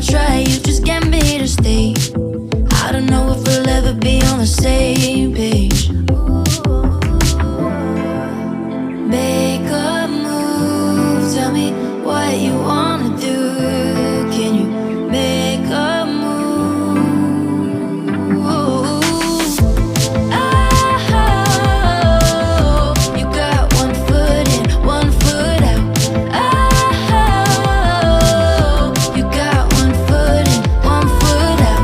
try, you just get me to stay. I don't know if we'll ever be on the same page. Make a move, tell me what you wanna do. Can you make a move? Oh, you got one foot in, one foot out. Oh, you got one foot in, one foot out.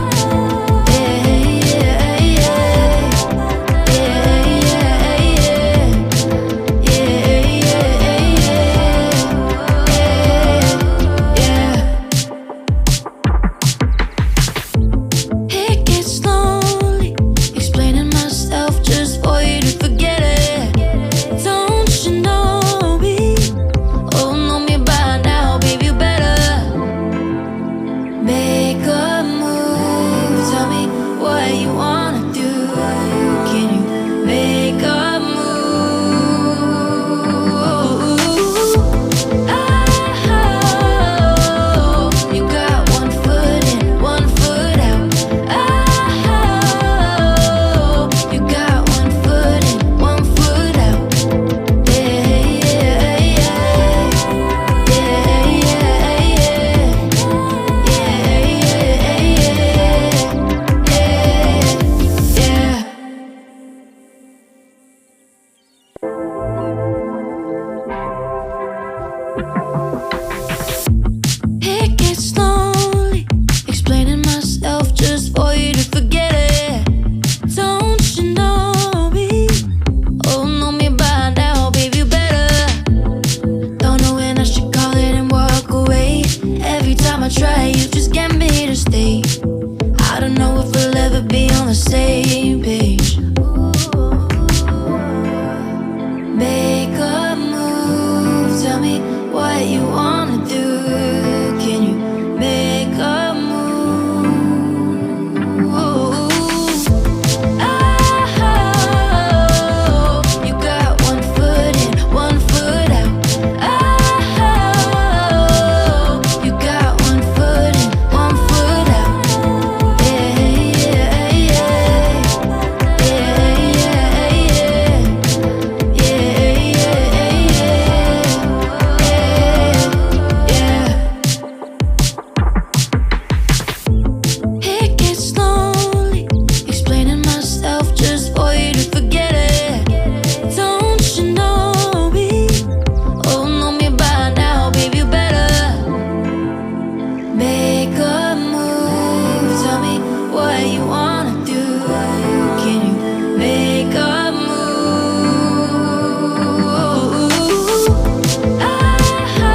Yeah, yeah, yeah. Yeah, yeah, yeah. Yeah, yeah, yeah. It gets lonely explaining myself just for you to forget it. Don't you know me? Oh, know me by now, baby, you better make a move. Tell me what you wanna do. Can you make a move? Oh, you got one foot in, one foot out. Oh, you got one foot in, one foot out. Yeah, yeah, yeah. Yeah, yeah, yeah. Yeah, yeah, yeah. It gets lonely explaining myself just for you to forget it. Don't you know me? Oh, know me by now, baby, you better. Don't know when I should call it and walk away. Every time I try, you just get me to stay. I don't know if we'll ever be on the same page. Make a move, tell me what you wanna do. Can you make a move? Oh, you got one foot in, one foot out. Oh, you got one foot in, one foot out. Yeah, yeah, yeah. Yeah, yeah, yeah. Yeah, yeah, yeah. It gets lonely explaining myself just for you to forget it. Don't you know me? Oh, know me by now, baby, you better make a move. Tell me what you wanna do. Can you make a move?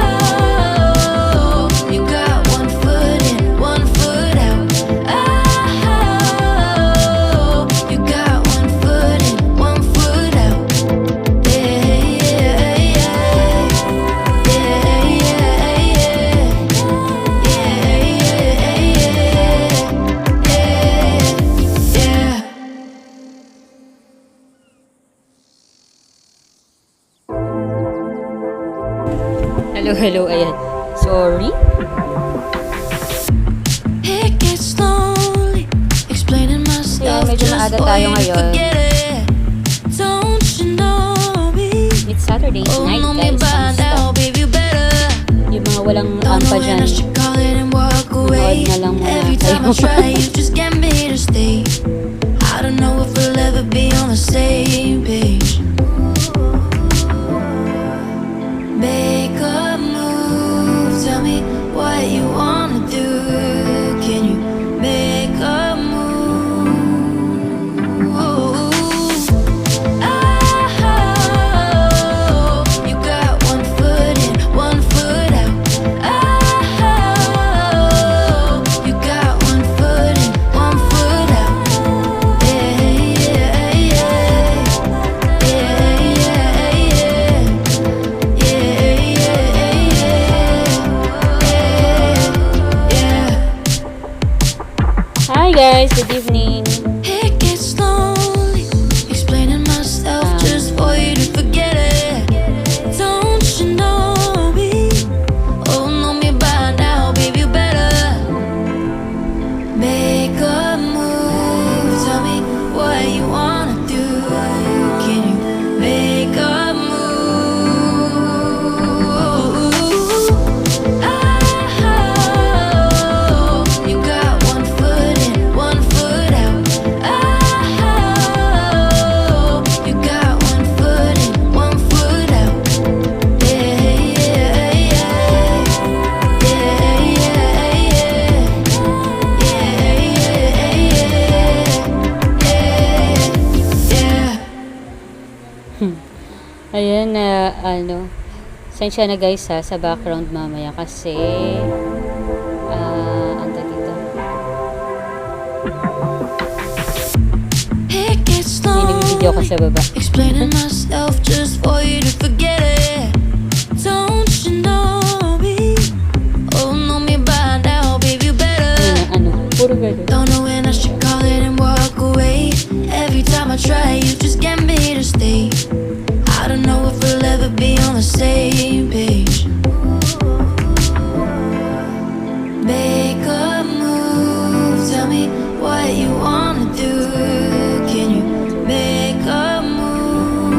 Oh, you got one foot in, one foot out. Oh, you got one foot in, one foot out. Yeah, yeah, yeah. Yeah, yeah, yeah. Yeah, yeah, yeah. Yeah. Hello, hello, ayan. Sorry. It gets lonely explaining myself medyo just maaga for tayo you to ngayon. forget it. Don't you know me? It's Saturday Oh, night, know me guys. by Kamusta? now, baby, you better. Yung mga walang Don't ampa know when dyan. I should call it and walk away. Manood na lang muna Every time I kayo. try, you just get me to stay. I don't know if we'll ever be on the same page. Make a move, tell me what you wanna do. Can you make a move? Oh, you got one foot in, one foot out. Oh, you got one foot in, one foot out. Yeah, yeah, yeah. Yeah, yeah, yeah. Yeah, yeah, yeah. Hi guys, good evening. It gets lonely explaining myself just for you to forget it. Don't you know me? Oh, know me by now, baby, you better Ano, sensya na guys ha, sa background mamaya kasi, ang dito. It gets Video ko lonely, sa baba. explaining myself just for you to forget it. Don't you know me? Oh, know me by now, baby, you better. Puro gano'n. Don't know when I should call it and walk away. Every time I try, you just get me to stay. I don't know if we'll ever be on the same page. Make a move, tell me what you wanna do. Can you make a move?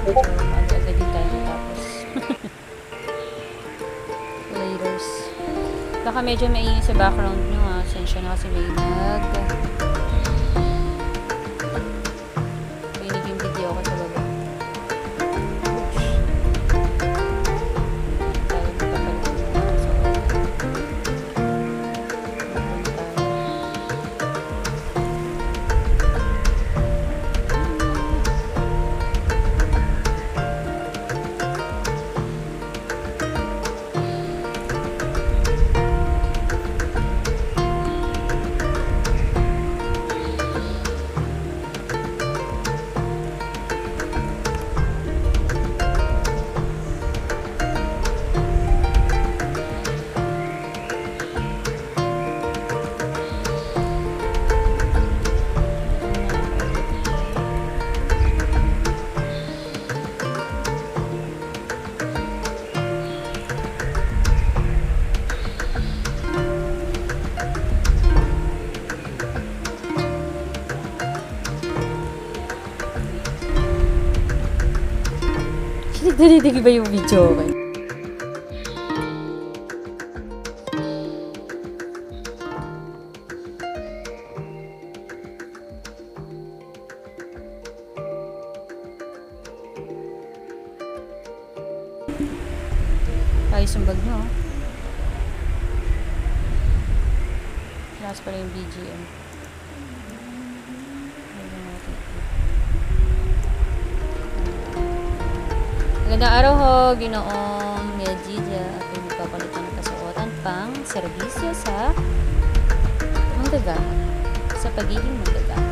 Medyo maaga-aga din tayo tapos. Laters. Baka medyo maingay sa background nyo ha. Sensya na kasi may pinig yung video ko sa baba. Tayo magpapalit ng mga sa baba. Nagdadidig ba yung video ko? Ayos yung bag mo. Last pala yung BGM. Magandang araw ho, Ginoong Yajija. Ako'y magpapalitan ng kasuotan pang serbisyo sa manggagawa. Sa pagiging manggagawa.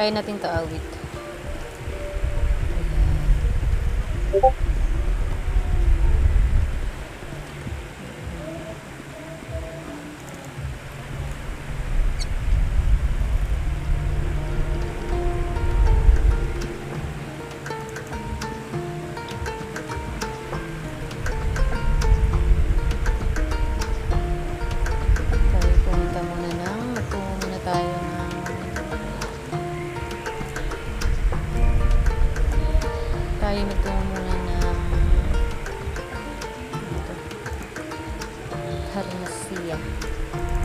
Kaya natin to awit. Pumunta muna ng, magtungo muna tayo ng Farmacia.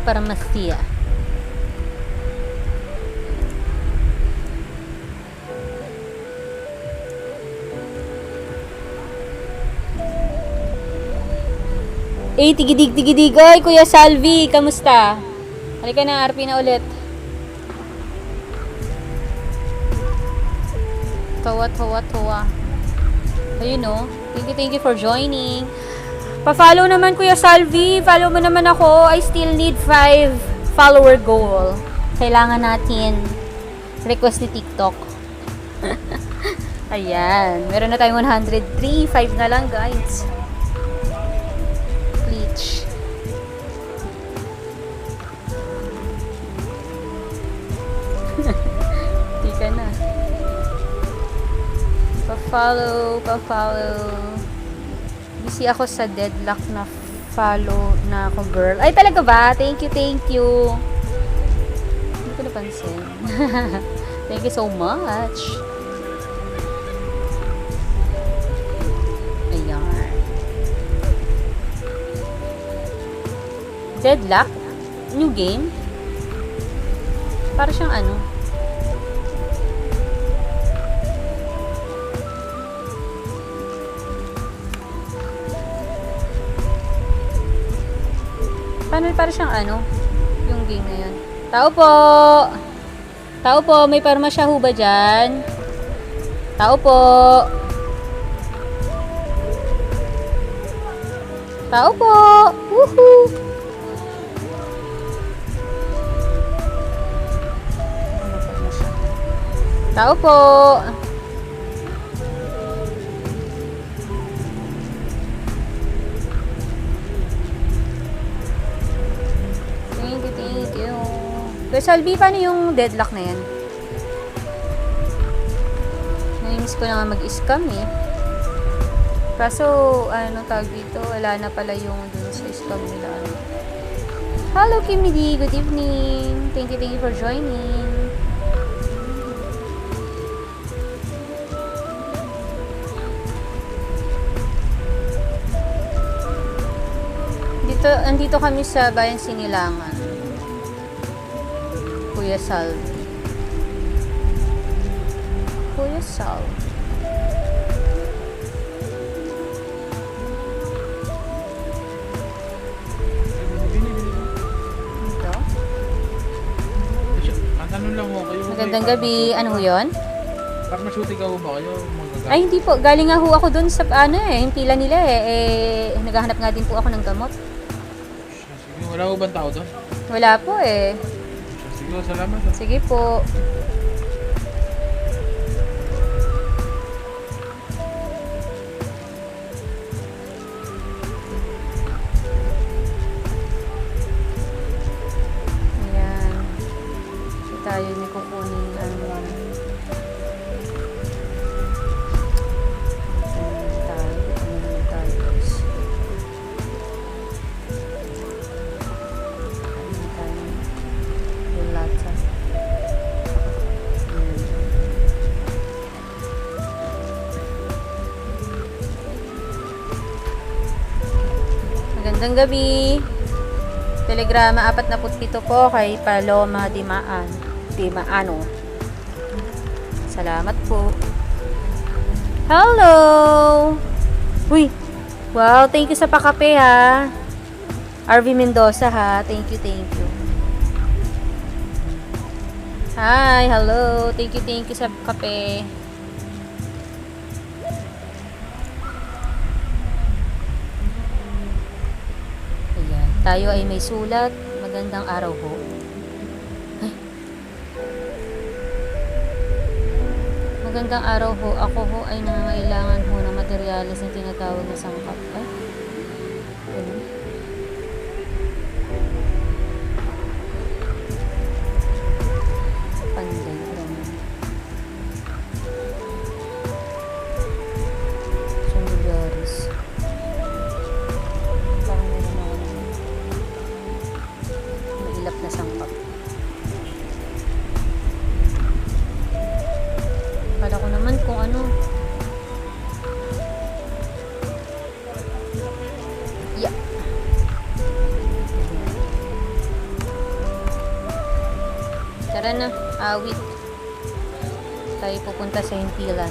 Farmacia. Tigidig. Oy, Kuya Salvi, kamusta? Halika na, RP na ulit. Tawa. Ayun o. Thank you for joining. Pa-follow naman, Kuya Salvi. Follow mo naman ako. I still need 5 follower goal. Kailangan natin request ni TikTok. Ayan. Meron na tayong 103. 5 na lang, guys. Bleach. Di ka na. Pa-follow. Busy ako sa deadlock na follow na ako, girl. Ay, talaga ba? Thank you. Hindi ko napansin. Thank you so much. Ayan. Deadlock? New game? Para siyang ano? Para siyang ano? Yung game na yun. Tao po, may parmasya ho ba dyan? Tao po. Woohoo! Tao po. Thank you. Kuya Salvi, paano yung deadlock na yan? Nainis ko na nga mag-scam eh. Kaso, ano tawag dito? Wala na pala yung dun sa scam nila. Hello, Kimidi. Good evening. Thank you for joining. Andito kami sa Bayan Sinilangan. Kuya Sal. Ito? Ano lang ho kayo? Magandang gabi. Ano ho yun? Pharmaceutical ka ho ba kayo? Ay, hindi po. Galing nga ho ako dun sa yung pila nila naghahanap nga din po ako ng gamot. Sige, wala ho bang tao doon? Wala po eh. Sige, salamat. Sige po. Ayan. So tayo may kukunin Magandang gabi. Telegrama 47 po kay Paloma Dimaano. Salamat po. Hello! Uy! Wow, thank you sa pakape ha. RV Mendoza ha. Thank you. Hi, hello. Thank you sa kape. Tayo ay may sulat. Magandang araw ho. Ay. Magandang araw ho. Ako ho ay nangangailangan ho ng materyales na tinatawag na sangkap. Ay. Ganun. Panday. Ganun. Sungguyaris. Parang meron ako mailap na sangkap. Kala ko naman kung ano. Yeah. Tara na, awit. Tayo pupunta sa Hintilan.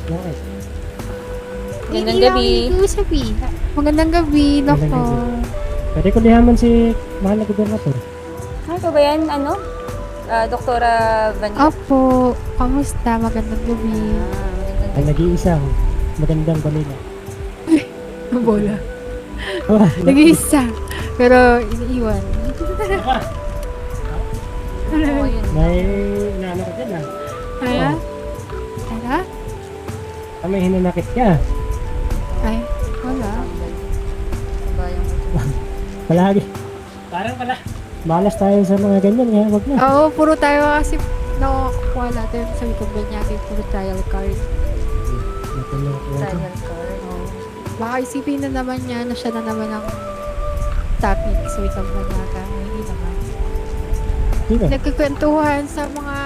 Okay. Magandang gabi. Magandang gabi, Magandang doktor. Pwede ko lihaman si mahal na gobernador. Ano ba yan? Ano? Doktora Vanilla? Opo, kamusta? Magandang gabi. Magandang Ang gabi. nag-iisang magandang balila. Bola. Oh, Nag-iisa. Pero iniiwan. Oo, yun. may inaano ko dyan ah. Kaya? Kaya? May hinanakit ka. Ay, wala. Kabayang ko. Palagi. Parang pala. Malas tayo sa mga ganyan kaya wag na. Oo, puro tayo kasi nakukuha natin sa Wikabel niya puro trial card. Trial card. Baka isipin na naman niya na siya na naman ang topic sa Wikabel niya. Hindi naman. Sino? Nagkikwentuhan sa mga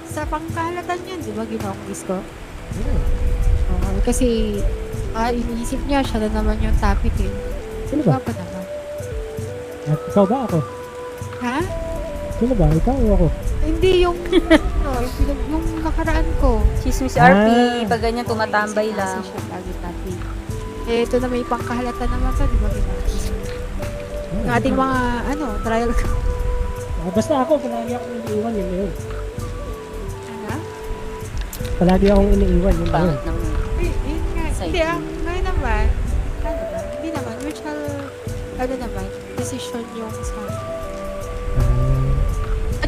sa pangkalatan yan, di ba? Ginawang disco. Kasi iniisip niya siya na naman yung topic eh. Sino ba? Pa naman. At ikaw ba ako? Ha? Sino ba? Ikaw o ako? Hindi yung yung nakaraan ko. Chismis RP. Ah. Pag ganyan tumatambay lang. Siya lagi topic. Eh, ito na may pangkahalata naman sa, di ba? Yung ating mga, trial ko. Basta ako, palagi akong iniiwan yun na yun. Ano? Palagi akong iniiwan yun na yun. Pangit naman. Yun nga. Side Hindi, view. ngayon naman, hindi naman, mutual, naman, decision yung sa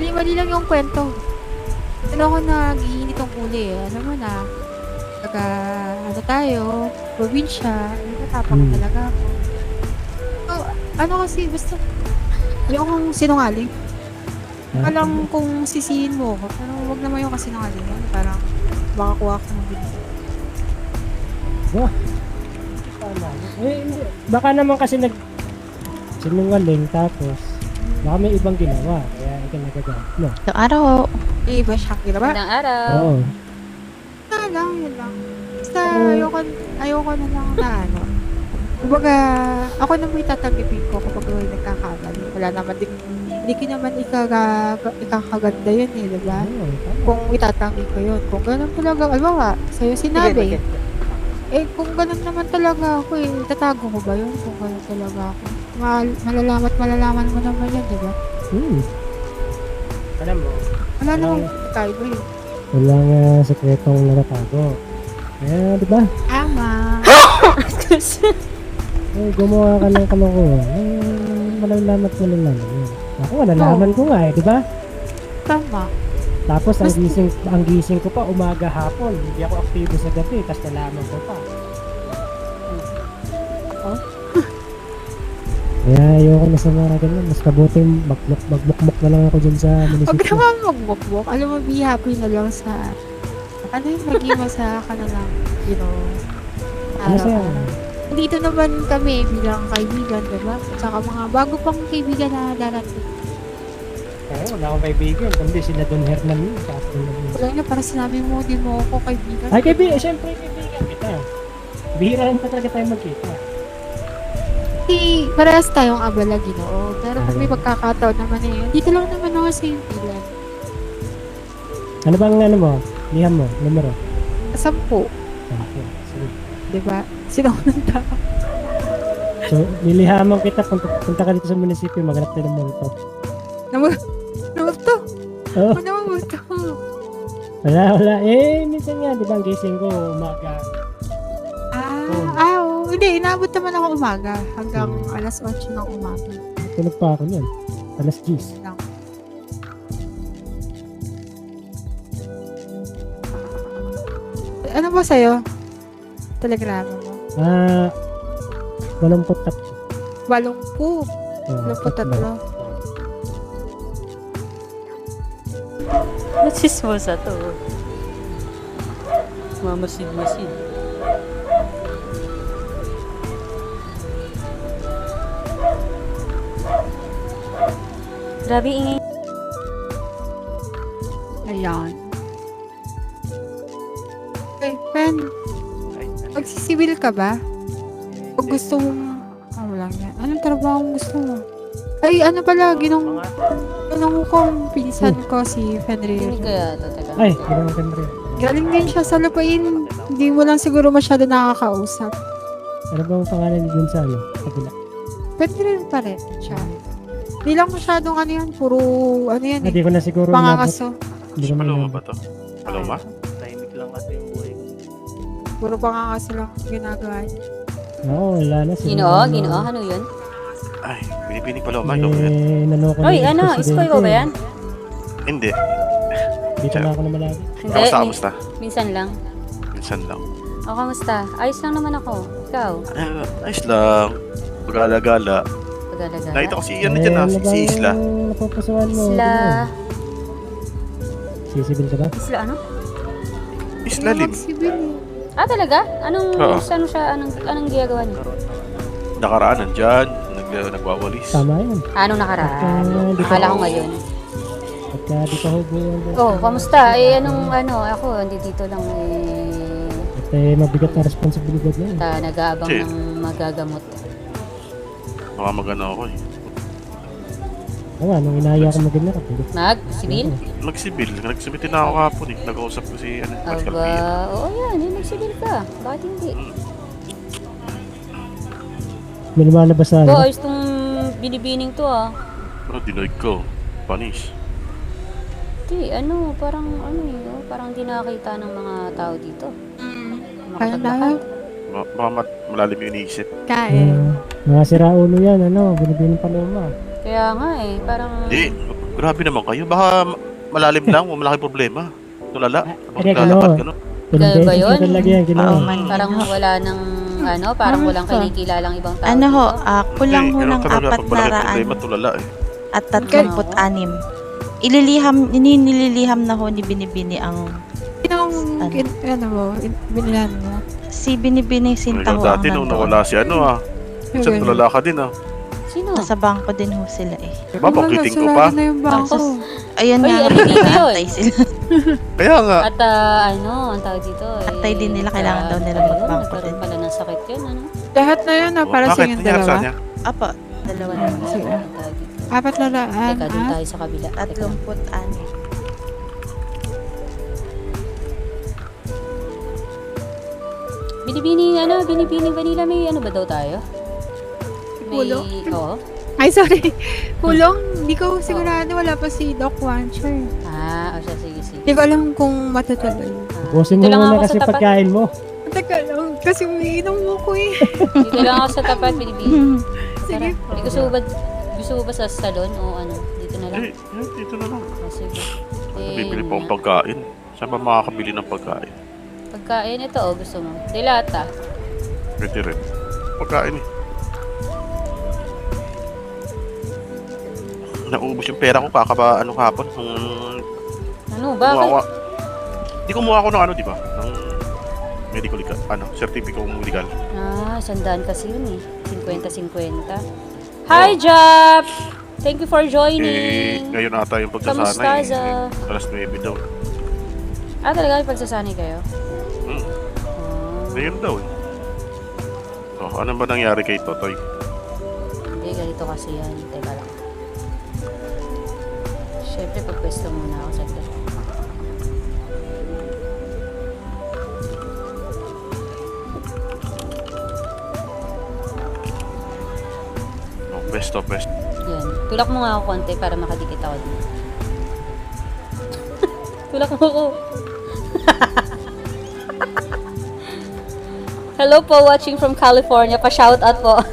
mali lang yung kwento. Ano ako naghihinit ng uli eh. Alam mo na, tayo, probinsya, matapang talaga ako. So, kasi, basta, yung sinungaling. Alam kung sisihin mo ako, pero wag naman yung kasinungaling. Parang, makakuha ka ng bigla. Wah. Tama. Hindi. Baka naman kasi sinungaling tapos baka may ibang ginawa kaya ikaw nagagamit mo. Yung araw, iba siya, ba? Magandang araw. Oo. Yun lang. Basta, ayoko na lang na Kumbaga, ako na may tatanggipin ko kapag may nagkakamali. Wala naman din, hindi ko naman ikakaganda yun eh, diba? Oo, tama. Kung itatanggi ko yun. Kung ganun talaga, sa'yo sinabi. Eh, kung ganun naman talaga ako eh, tatago ko ba yun? Kung ganun talaga ako. Malalaman mo naman yan, diba? Alam mo, Wala namang kaiba yun. walang sekretong natatago. Kaya, di ba? Tama. Gumawa ka ng kalokohan. Malalaman at malalaman yun. Ako, malalaman ko nga eh, di ba? Tama. Tapos, ang gising ko pa, umaga hapon. Hindi ako aktibo sa gabi, tapos nalaman ko pa. Kaya ayoko na sa mga ganun. Mas kabuting magbukmok na lang ako dyan sa Huwag munisipyo. naman magbukbok. Alam mo, be happy na lang sa yung maging masaya ka na lang, Ano sa'yo? Dito naman kami bilang kaibigan, diba? At saka mga bago pang kaibigan na darating. Wala akong kaibigan. Kundi sila Don Hernan yun. Wala na, para sinabi mo, di mo ako kaibigan. Ay, kaibigan. Siyempre, kaibigan kita. Bihira rin pa talaga tayo magkita. Parehas tayong abala, Ginoo. Pero may pagkakataon naman eh. Dito lang naman ako sa Hintilan. Ano bang mo? Liham mo? Numero? 10. Okay. Sige. Diba? Sino ko ng tao? So, nilihaman kita, punta ka dito sa munisipyo, maghanap tayo ng multo. Namuto. Oh, Ano namuto? wala. Eh, minsan nga, di ba, ang gising ko, umaga. Oo. Hindi, inabot naman ako umaga. Hanggang alas 8 ng umaga. Tulog pa ako niyan. Alas 10. Lang. Ano ba sa'yo? Telegrama mo? 83. 80. 83. Natsismosa to. Mamasid-masid. Grabe ingay. Ayan. Okay, Pen. Magsisibil ka ba? O gusto mong... wala nga. Anong trabaho gusto mo? Ay, ano pala, ginong kong pinsan ko si Fenrir. Hindi kaya ito, teka. Ay, hindi naman ganda. Galing din siya sa lupain. Hindi mo lang siguro masyado nakakausap. Ano ba ang pangalan ni dun sa ano? Kabila. Fenrir pa rin siya. Hindi lang masyadong ano yan. Puro ano yan Hindi ko na siguro pangangaso. Hindi ko Paloma na ba to? Paloma? Tahimik lang kasi yung buhay ko. Puro pangangaso lang ginagawa niya. Oo, wala na. Ginoo, ano yun? Ay, binibining Paloma. Ikaw ba yan? Nanoko Oy, ano, iskoy ko ba yan? Hindi. Dito na ako na malagi. Hindi, Kamusta? minsan lang. Minsan lang. O, kamusta? Ayos lang naman ako. Ikaw? Ayos lang. Pag-alagala. Pag-alagala? Nakita ko si ano dyan si Isla. Napapasuhan mo. Isla... Sisibil ka ba? Isla ano? Isla Lim. Magsibil eh. Ah, talaga? Anong, Oo. ano siya, anong ginagawa niya? Nakaraan nandyan. Nagwawalis. Tama yan. Anong nakaraan? Di ka- Akala ko ngayon. Pagka di ka hubuan. Oh, kamusta? Eh, ako, hindi dito lang At mabigat na responsibilidad na yun. nag-aabang Sige. ng magagamot. Baka magano ako eh. Oo, nung inaya ko maganda ka. Sibil? Nagsibil din ako kahapon eh. Nag-uusap ko si Pascal Aba, Pia. oo yan, nagsibil ka. Bakit hindi? May lumalabas sa Ito, ano. ayos tong binibining to ah. Pero dinoid ko. Panis. Hindi, parang di nakakita ng mga tao dito. Kaya Makapaglakad. Baka malalim yung iniisip. Kain. Mga siraulo yan, binibining Paloma. Kaya nga eh, parang... Hindi. Grabe naman kayo. Baka malalim lang. Malaki problema. Tulala. Hindi, Lalakad ka no? Ilang Kaya ba beses yun? na talaga yan, ginawa. Parang wala nang parang walang kinikilalang ibang tao Ano ho, dito. kulang ho Ganun ng talaga. Pag malaki 400 problema, tulala eh. at 36. Nililiham na ho ni Binibini ang Binilan mo? si Binibini Sinta ho Ikaw ang dati nung nandoon. nawala si Minsan Ganun. tulala ka din Sino? Nasa bangko din ho sila eh. Babangkitin ko Wala, pa. sarado na yung bangko. Ayun Uy, nga, ano dito yun? antay sila. Kaya nga. At ang tawag dito eh. Antay din nila, kailangan daw nila magbangko Nagkaroon din. pala ng sakit yun, ano? Lahat na yun para sa Bakit? inyong Nangyari dalawa. sa kanya? Apa, dalawa na. Sige. Ang tawag dito. Apat na lang. Teka, doon tayo sa kabila. Teka. 36. Binibining vanilla, may ano ba daw tayo? Hulong? Oo. Ay, sorry. Hulong? Hindi ko sigurado. Wala pa si Doc Wancher. O siya, sige. Hindi ko alam kung matutuloy. Busin mo Dito lang muna ako kasi sa tapat. pagkain mo. Teka lang. Kasi umiinom mo ko eh. Dito lang ako sa tapat, binibining. Sige. Tara. Gusto mo ba sa salon o ano? Dito na lang. Dito na lang. Sige. Bibili yun pa akong nga. pagkain. Saan ba makakabili ng pagkain? Pagkain ito, gusto mo? Dilata. Pwede rin. Pagkain eh. Naubos yung pera ko kahapon. Ano, bakit? Di kumuha ako ng di ba? Ng medical certificate medical. 100 kasi yun eh. 50-50. Hi, Jap! Thank you for joining. Ngayon ata yung Kamusta, pagsasanay. Za? Alas 9 daw. Talaga yung pagsasanay kayo? Hmm. Oh, Ngayon daw eh. Ano ba nangyari kay Totoy? hindi, ganito kasi yan. Teka lang. Siyempre, pagpwesto muna ako sa ito. Topes. Yan. Tulak mo nga ako konti para makadikit ako dito. Tulak mo ko. Hello po, watching from California. Pa-shoutout po.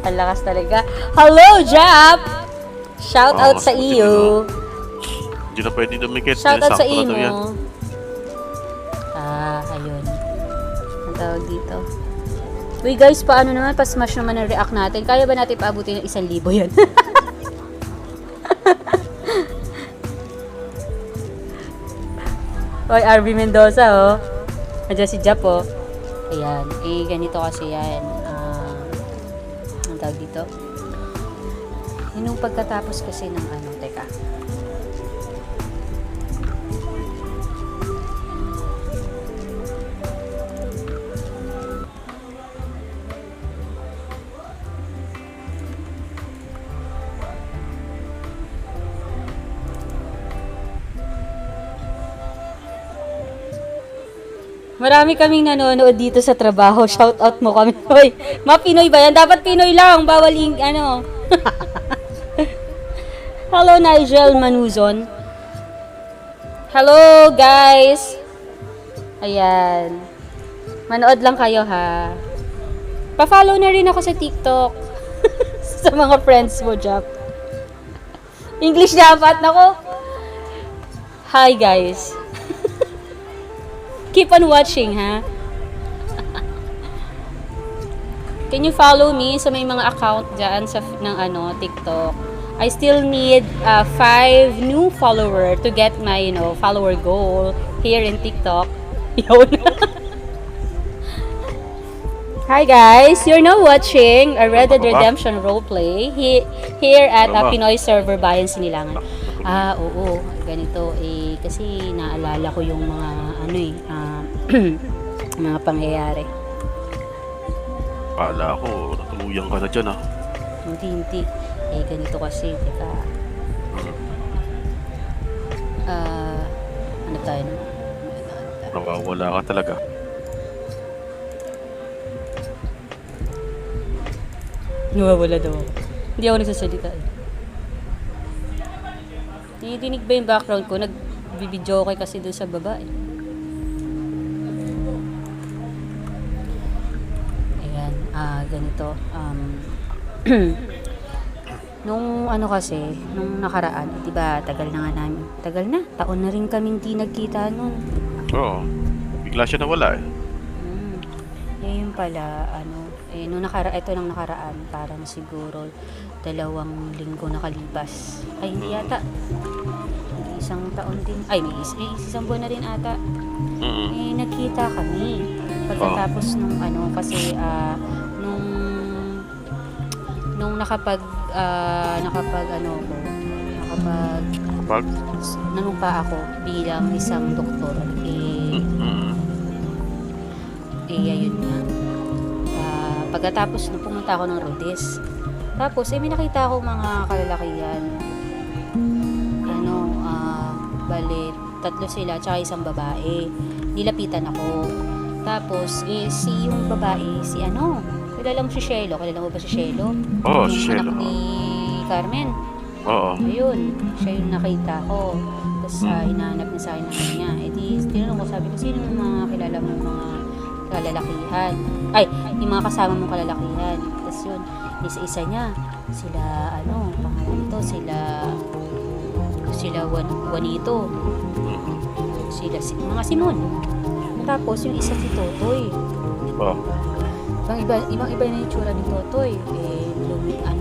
Ang lakas talaga. Hello, Jap! Shoutout Oo, sa buti iyo. Hindi na pwede dumikit. Shoutout sa Sakto iyo na daw yan. mo. Ayun. Ang tawag dito. Uy guys, paano naman? Pa-smash naman ang react natin. Kaya ba natin paabutin ng 1,000 yan? Hoy, RV Mendoza, oh. Nandiyan si Jap, oh. Ayan. Eh, ganito kasi yan. Ang tawag dito. Yung pagkatapos kasi ng ano, teka. Marami kaming nanonood dito sa trabaho. Shout out mo kami. Hoy, mga Pinoy ba yan? Dapat Pinoy lang. Bawal yung ano. Hello, Nigel Manuzon. Hello, guys. Ayan. Manood lang kayo, ha. Pa-follow na rin ako sa TikTok. Sa mga friends mo, Jap. English dapat. Nako. Hi, guys. Keep on watching, ha? Can you follow me sa may mga account dyan sa ng ano, TikTok? I still need 5 new follower to get my, follower goal here in TikTok. Yun. Hi guys, you're now watching a Red Dead Redemption roleplay here at Pinoy server Bayan Sinilangan. Oo, ganito kasi naalala ko yung mga mga pangyayari. Kala ko, natuluyan ka na dyan ah. Hindi. Ganito kasi, teka. Ano tayo naman? Nawawala ka talaga. Nawawala daw ako. Hindi ako nagsasalita eh. Dinig ba yung background ko? Nagbibidyo okay kasi doon sa baba eh. Ayan, ganito. Nung kasi, nung nakaraan, diba, tagal na, taon na rin kaming di nagkita nun. Oo. Bigla siya nawala eh. Yun pala, nung ito nang nakaraan, parang siguro 2 linggo nakalipas. Ay, hindi yata. Isang taon din. Ay, may isang buwan na rin ata. Nagkita kami. Pagkatapos nung kasi, nung nanumpa ako bilang isang doktor, ayun nga. Pagkatapos nung pumunta ako ng Rhodes, tapos may nakita ako mga kalalakihan. Bale, 3 sila, tsaka isang babae. Nilapitan ako. Tapos, yung babae, kilala mo si Shelo? Kilala mo ba si Shelo? Oo, si Shelo. Anak ni Carmen. Oo. Ayun, siya yung nakita ko. Tapos, hinahanap niya sa akin ng kanya. Tinanong ko, sabi ko, sino yung mga kilala mo mga kalalakihan? Ay, yung mga kasama mong kalalakihan. Tapos yun, isa-isa niya. Sila, pangalan nito, sila Juanito. Mga Simon. Tapos, yung isa si Totoy. Oo. Ibang-iba na yung tsura ni Totoy.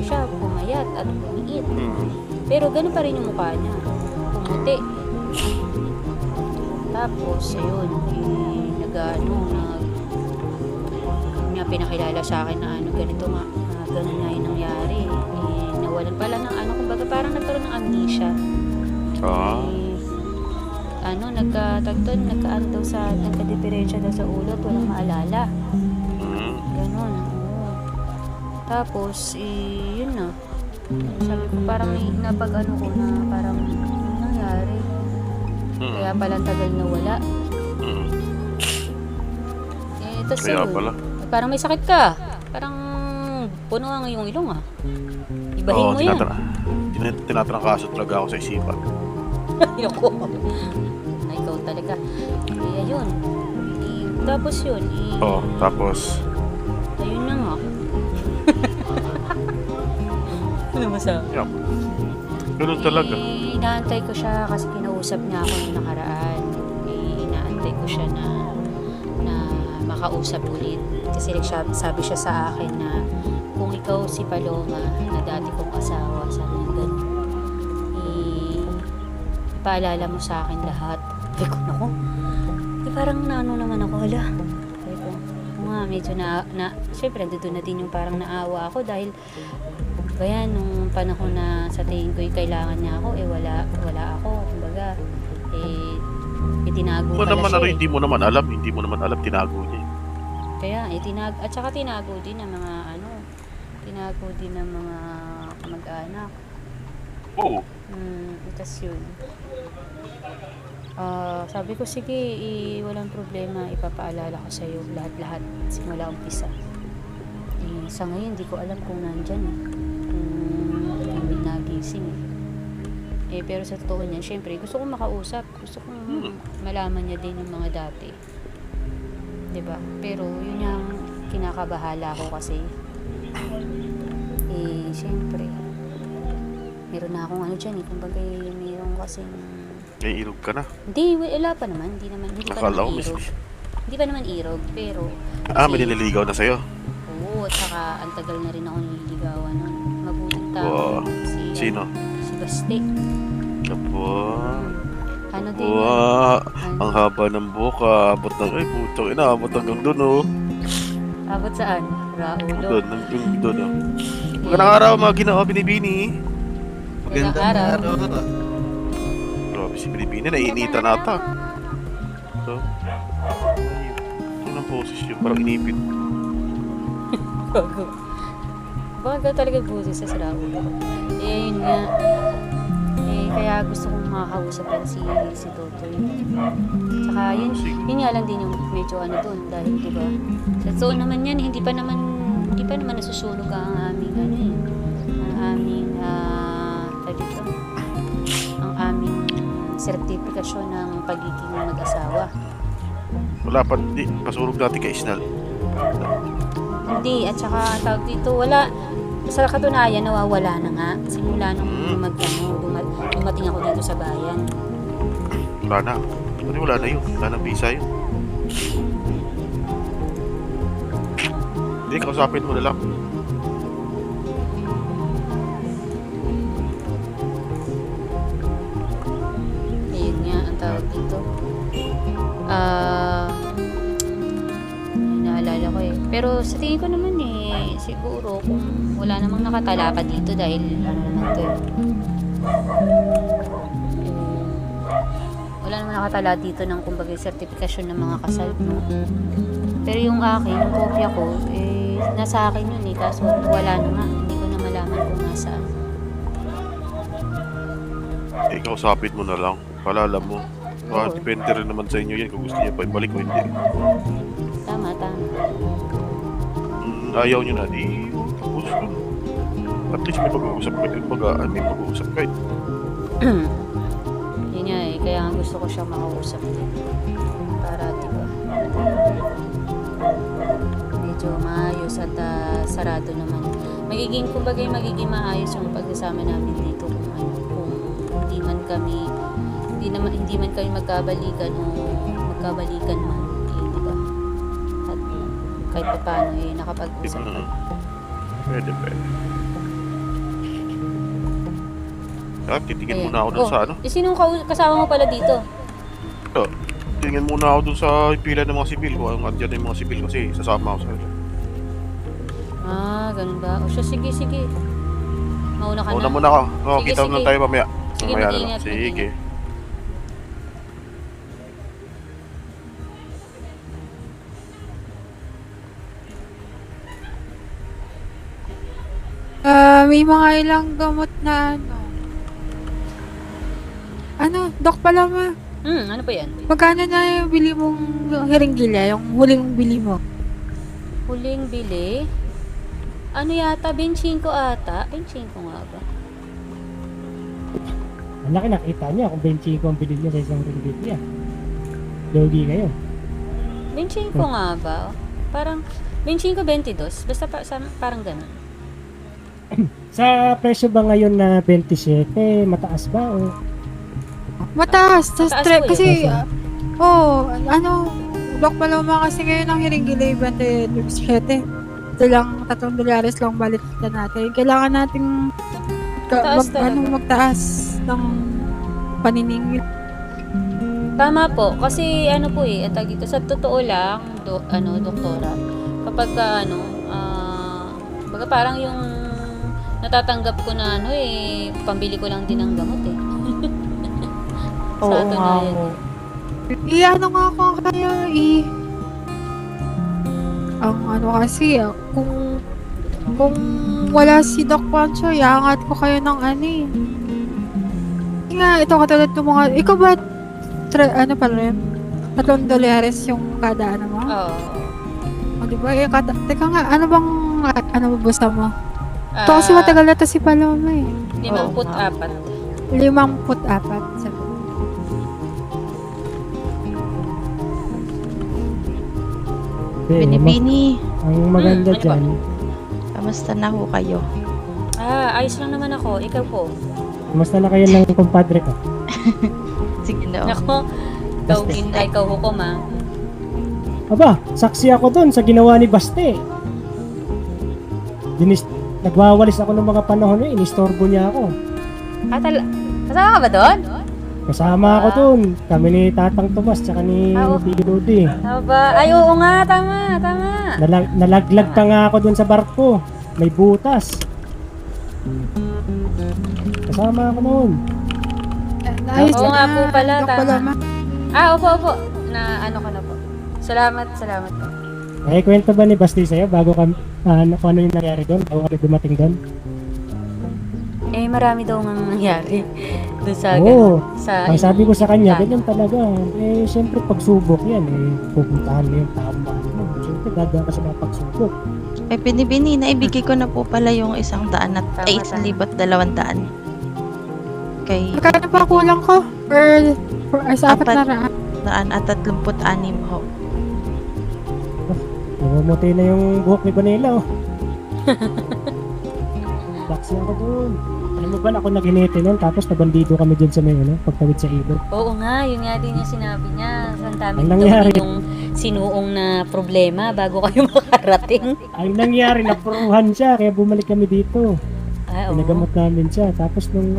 Siya, pumayat at lumiit. Pero ganun pa rin yung mukha niya. Pumuti. Tapos, ayun, pinakilala sa akin na ganito nga, ganun nga yung nangyari. Nawalan pala ng kumbaga parang nagkaroon ng amnesia. Nagka-diferensya daw sa ulo at walang maalala. Ganon. Tapos, yun na. Sabi ko, parang may napag-ano ko na parang nangyari. Kaya palang tagal na wala. Kaya pala. Parang may sakit ka. Parang Puno nga yung ilong ah. Ibahin mo yan. Tinatrangkaso talaga ako sa isipan. Ayoko. Na ikaw talaga. Eh, ayun. Tapos yun. Oo, tapos, Ayun na nga. Ano masabi? yun. Ganun talaga. Inaantay ko siya kasi kinausap niya ako nung nakaraan. Inaantay ko siya na makausap ulit. Kasi sabi siya sa akin na kung ikaw si Paloma na dati kong asawa, sabi niya ganun, ipaalala mo sa akin lahat. Sabi ko, naku, parang naano naman ako, hala. Sabi ko, medyo syempre doon na din yung parang naawa ako dahil kaya nung panahon na sa tingin ko kailangan niya ako, wala ako. Kumbaga, itinago pala siya. Hindi mo naman alam, tinago niya. Kaya, at saka tinago din ng mga, kamag-anak. Oo. Tapos yun. Sabi ko, sige, walang problema, ipapaalala ko sa'yo lahat-lahat, simula umpisa. Sa ngayon, hindi ko alam kung nandyan hindi nagising pero sa totoo niyan, syempre gusto kong makausap, gusto kong malaman niya din yung mga dati, diba? Pero yun yung kinakabahala ko kasi syempre meron na akong dyan kumbaga meron kasing May irog ka na. hindi pa naman irog pero May nililigaw na sa'yo. oo, at saka ang tagal na rin ako nililigawan nun. Mabuting tao. Wow. Sino? Si Baste. Ano din? Wow. Ang haba ng buka. Abot hanggang doon, oh. Abot saan? Raulo. Doon, oh. Magandang araw, mga ginawa, Binibini. Magandang araw. Grabe si Binibini, naiinitan ata. So, yun ang poses yun, parang inipit. Bago. Bago talaga busis sa Raulo. Yun nga. Kaya gusto kong makakausap yan si Totoy. Tsaka yun nga lang din yung medyo doon dahil diba sa totoo naman yan hindi pa naman nasusunog ang aming ang aming sertifikasyon ng pagiging mag-asawa. Wala pa, pasurog natin kay Isnal. Hindi, at saka tawag dito, wala. Sa katunayan, nawawala na nga. Simula nung dumating ako dito sa bayan. Wala na. Wala na yun. Wala nang visa yun. Hindi, kausapin mo na lang. Ayun nga, ang tawag dito. Naalala ko pero sa tingin ko naman siguro kung wala namang nakatala pa dito dahil naman to wala namang nakatala dito ng kumbaga sertifikasyon ng mga kasal no? Pero yung akin, yung kopya ko nasa akin yun kaso wala na nga, hindi ko na malaman kung nasaan. Kausapin mo na lang. Palala mo. Depende rin naman sa inyo yan kung gusto niyo pa ibalik o hindi. Tama. Ayaw nyo na, gusto. At least may pag-uusap kayo. May pag-uusap kayo. Yun nga kaya nga gusto ko siya makausap din. Para diba medyo maayos at sarado naman. Magiging maayos yung pagsasama namin dito kung hindi man kami magkabalikan o magkabalikan man. Diba? At kahit pa paano nakapag-usap ka. Pwede. Titingin muna ako dun sa Sinong kasama mo pala dito? Tingin muna ako dun sa pila ng mga sibil. Kung andyan yung mga sibil kasi sasama ako sa ito. Ganun ba? O siya, sige. Mauna ka na. Mauna muna ka. Sige, Kita na tayo mamaya. Sige, Mamaya mag-ingat. Sige. May mga ilang gamot na Dok Paloma. Ano pa yan? Magkano na yung bili mong hiringgilya? Yung huling bili mo? Huling bili? Ano yata, 25 ata? 25 nga ba? Ang laki nakita niya kung 25 ang bilhin niya sa isang ringgit niya. Logi kayo. 25 nga ba? Parang 25, 22. Basta parang ganun. Sa presyo ba ngayon na 27, mataas ba o Mataas. Tas Mataas po yun. kasi, Doc Paloma kasi ngayon ang hiringgilay 27. Ito lang, $3 lang balit na natin. Kailangan nating Mataas talaga. magtaas ng paniningil. Tama po. Kasi ano po tag dito, sa totoo lang, doktora, kapag baga parang yung natatanggap ko na pambili ko lang din ng gamot Oo nga katunayan. po. Ano nga ako kaya ang kasi kung wala si Doc Pancho, iangat ko kayo ng Nga, ito katulad ng mga, ikaw ba, pa rin? $3 yung kada mo? Oo. O, diba? Teka nga, ano busta mo? Ito kasi matagal na to si Paloma 54. 54. Sabi. Binibini, ang maganda ano ba? dyan, kamusta na ho kayo? Ayos lang naman ako. Ikaw po. kumusta na kayo ng kumpadre ko? Sige na. Nako, ikaw hukom Aba, saksi ako dun sa ginawa ni Baste. Nagwawalis ako ng mga panahon inistorbo niya ako. Kasama ka ba doon? Kasama ako dun. Kami ni Tatang Tomas tsaka ni Big Rudy. Aba, ay oo nga, tama. Nalaglag pa nga ako dun sa barko. May butas. Kasama ako noon. Ayos Oo nga po pala, Doc tama. Paloma. Opo. Na ano ka na po. Salamat po. Ay, kwento ba ni Basti sa'yo bago kung ano yung nangyari doon? Bago kami dumating doon? Marami daw nga nangyari. Doon sa Oo. sa Ang sabi ko sa kanya, plano. ganyan talaga. Siyempre pagsubok yan. Pupuntahan mo yung taong mahal mo. Siyempre dadaan ka sa mga pagsubok. Binibini, naibigay ko na po pala yung 100 at Tama, ay tama. 1,200. Kay Magkano pa kulang ko? Sa 4 na raan. 136 ho. Namumuti na yung buhok ni Vanilla, oh. Taxi ako doon. Alam mo ba na ako nag-inete nun, tapos nabandido kami dyan sa may pagtawid sa ibon. Oo nga, yun nga din yung sinabi niya. Ang dami Ang daw nangyari? din yung sinuong na problema bago kayo makarating. Ang nangyari, napuruhan siya, kaya bumalik kami dito. Oo. Pinagamot namin siya. Tapos nung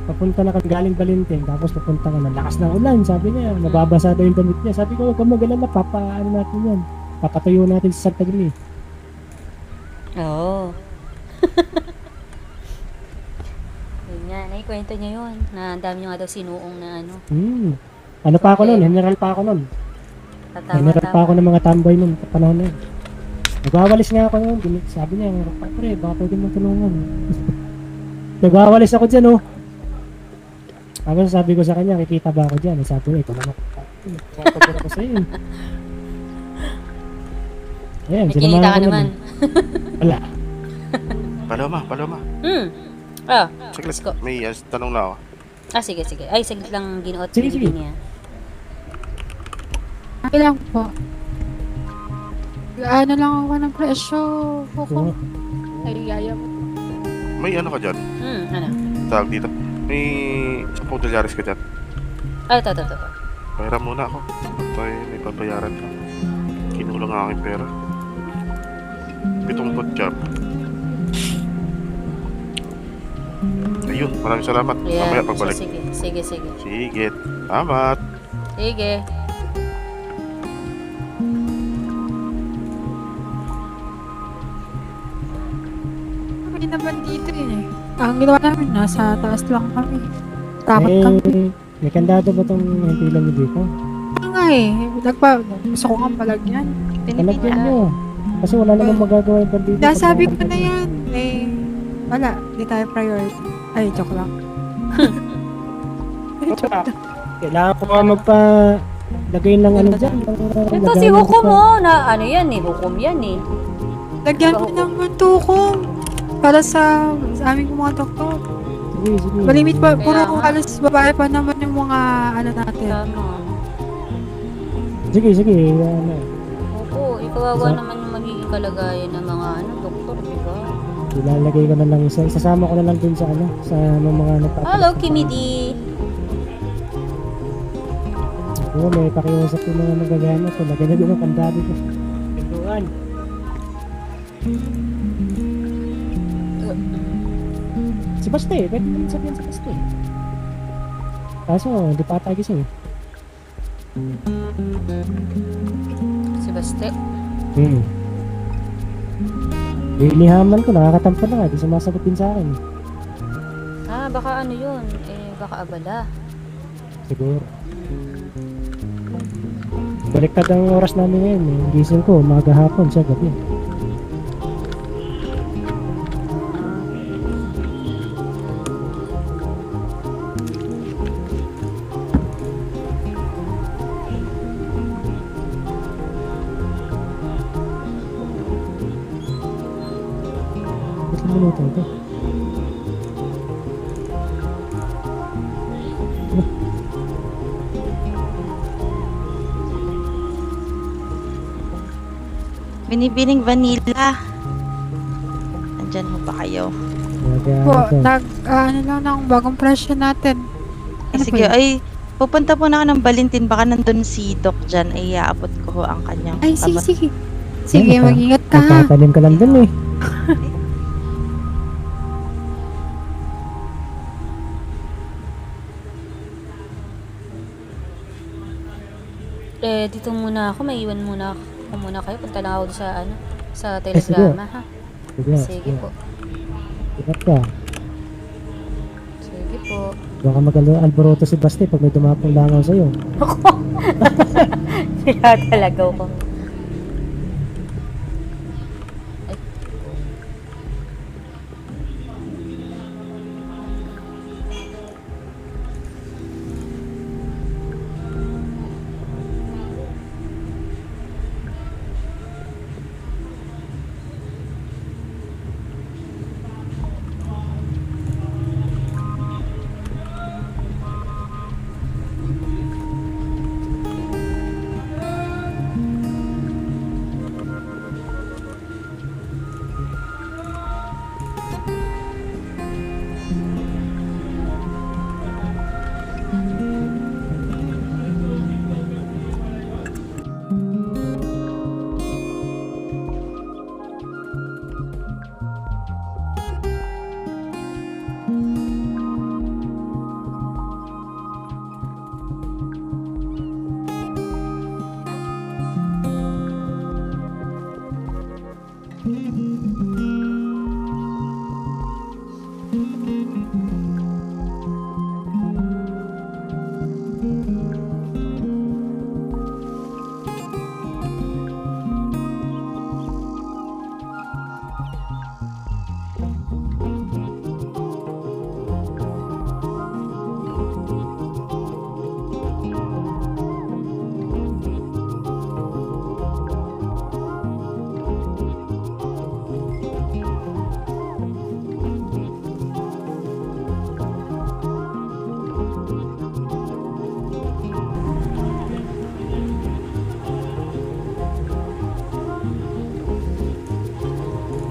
papunta na kami galing Valentin, tapos papunta ka na, lakas ng ulan, sabi niya, nababasa daw yung damit niya. Sabi ko, huwag kang mag-alala, natin yan. Papatuyo natin sa Santa Gili. Oo. Yun nga, naikwento niya yun. Na ang dami niya nga daw sinuong na Ano pa ako nun? General pa ako nun. General pa ako ng mga tamboy nun, panahon na yun. Nagwawalis nga ako nun. Sabi niya, pre, baka pwede mo tulungan. Nagwawalis ako dyan, oh. Tapos sabi ko sa kanya, kikita ba ako dyan? Sabi ko, ito naman. Kapag ko sa'yo. Ayan, May sinamahan kinita ka ko naman. Wala. Paloma. Sige, let's go. may tanong na ako. Sige. Ay, saglit lang ginuot Sige, sige. niya. Kailang po. Ano lang ako ng presyo. Oo. Ay, yaya mo. May ano ka dyan? Ano? Tawag dito. May $10 ka dyan. Ito. Pahiram muna ako. Tayo may papayaran ka. Kinulang ang aking pera. 70 job. Ayun, maraming salamat. Mamaya pagbalik. Sige. Sige, salamat. Sige. Kami naman dito Ang ginawa namin, nasa taas lang kami. Takot kami. May kandado ba itong hintilan niyo dito? Ano nga gusto ko nga palagyan. Talagyan Binibini. niyo. Kasi wala namang magagawa yung bandito. Sabi ko na yan. Wala. Di tayo priority. Ay, joke lang. Kailangan ko nga magpa-lagay ng ano dyan. Ito si Hukom na ano yan hukom yan Lagyan mo ng tukong para sa aming mga doktor. Sige, sige. Malimit pa, Kaya puro nga. halos babae pa naman yung mga ano natin. Tama. Sige, sige. Ano. Opo, ikawawa naman yung magiging kalagayan ng mga doktor, di ba? Ilalagay ko na lang isa. Isasama ko na lang dun sa ano. Sa mga nagpapalagay. Hello, Kimi D. Oo, may pakiusap yung mga nagagamit ko. Lagyan na din ang kandado ko. Pintuan. Si Baste, pwede naman sabihin si Baste. Kaso, hindi pa ata gising. Si Baste. Inihaman ko, nakakatampo na nga. Di sumasagot din sa akin. Ah, baka ano yun? Baka abala. Siguro. Baliktad ang oras namin ngayon. Gising ko, umaga hapon siya gabi. Ilang minuto ito? Binibining vanilla. Andyan mo ba kayo? Po, ano lang ng bagong presyo natin. Ay, Ano sige, po yun? ay, pupunta po na ako ng Valentin. Baka nandun si Doc dyan. Ay, iaabot ko ho ang kanyang Ay, sige, kabat- sige. Sige, Ay, mag-ingat ka ha. Nagtatanim ka lang dun eh. Dito muna ako. Maiwan muna ako muna kayo. Punta lang ako sa ano, sa sige. telegrama, ha? Sige, Sige po. Ingat ka. Sige po. Baka mag-alboroto si Basti pag may dumapong langaw sa'yo. Kaya talaga ako.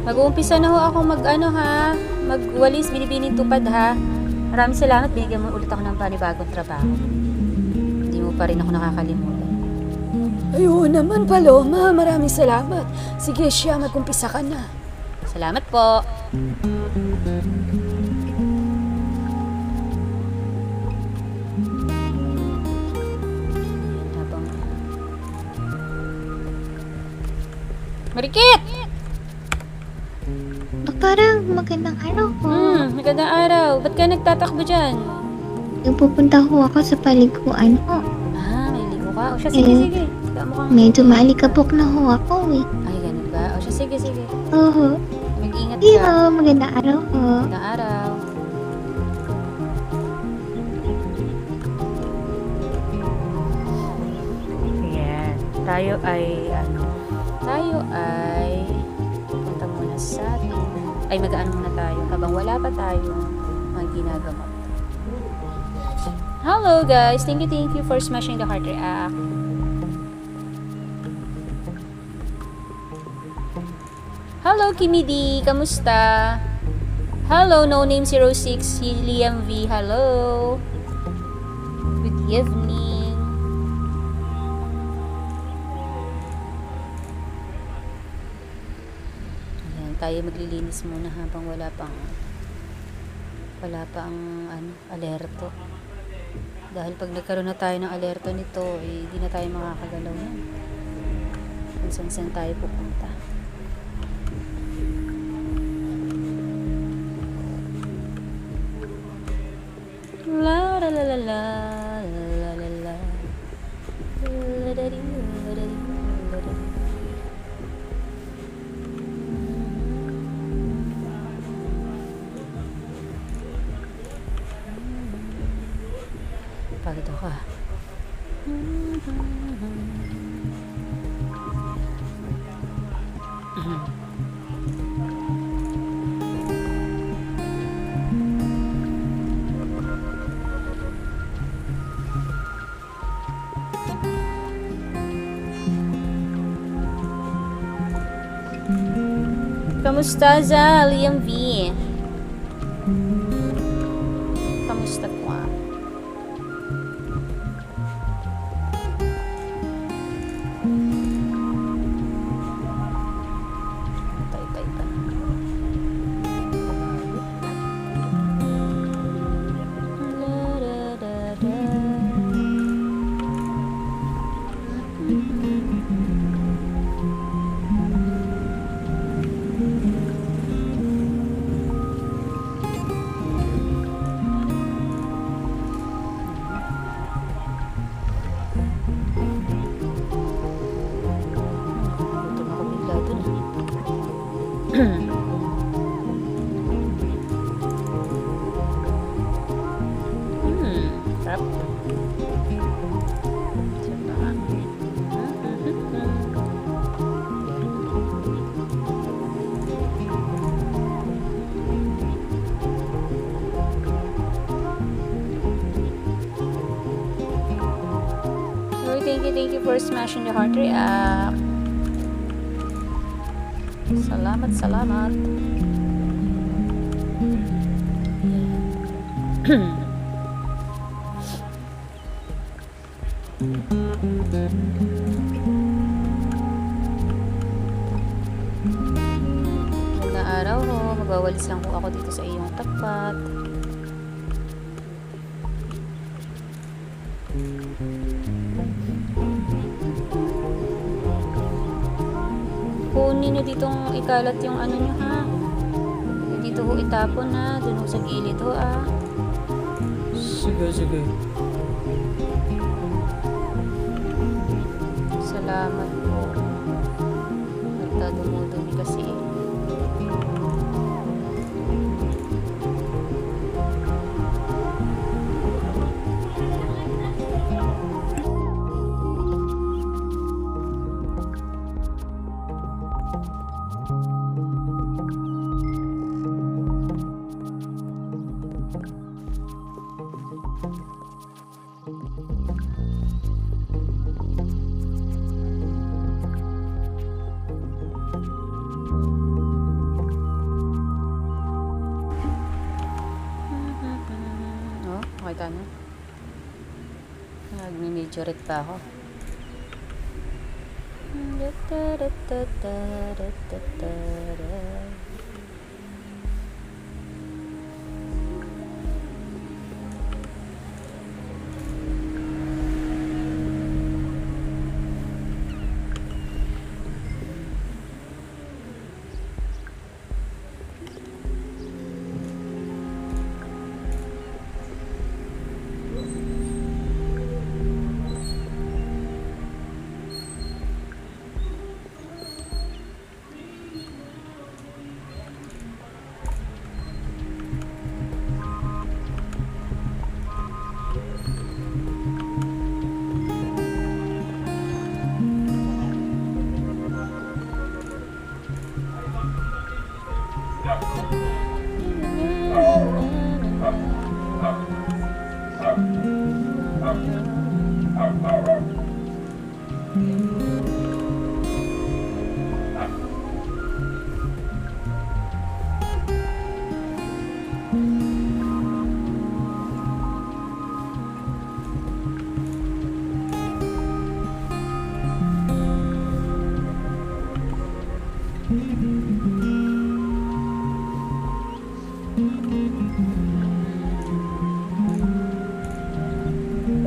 Mag-uumpisa na ho ako magwalis, binibining tupad ha. Maraming salamat, binigyan mo ulit ako ng panibagong trabaho. Hindi mo pa rin ako nakakalimutan. Ayun naman, Paloma. Maraming salamat. Sige, siya, mag-umpisa ka na. Salamat po. Habang... Marikit! Doktora, magandang araw po. Magandang araw. Ba't ka nagtatakbo dyan? Yung pupunta ho ako sa paliguan ho. May ligo ka? O siya, sige, sige. Mukhang... Medyo maalikabok na ho ako eh. Ay, ganun ba? O siya, sige, sige. Oo. Mag-ingat Iyo, ka. magandang araw ho. Magandang araw. Ayan. Tayo ay muna sa atin. Ay, mag-ano muna tayo habang wala pa tayong mga ginagamot. Hello guys! Thank you for smashing the heart react. Hello Kimi D! Kamusta? Hello No Name 06 Liam V. Hello! Good evening! Ayan, tayo maglilinis muna habang wala pang alerto. Dahil pag nagkaroon na tayo ng alerto nito, eh, di na tayo makakagalaw yan. Kung saan tayo pupunta. La la la la la la la la la da di la da di la da di. Pagod ako ah. Kamusta za Liam V? Kamusta ko ah? Tay pa na. Gutom ako bigla dun ah. Sarap. Sarap na. So, thank you for smashing the heart react. Salamat. Magandang araw ho. Magwawalis lang po ako dito sa iyong tapat. Kunin nyo ditong ikalat yung ano nyo ha. Dito ho itapon na. Dun ho sa gilid ho ah. Sige. Salamat po. Dumudumi kasi. Okay ka na? Nagmi-majorate pa ako.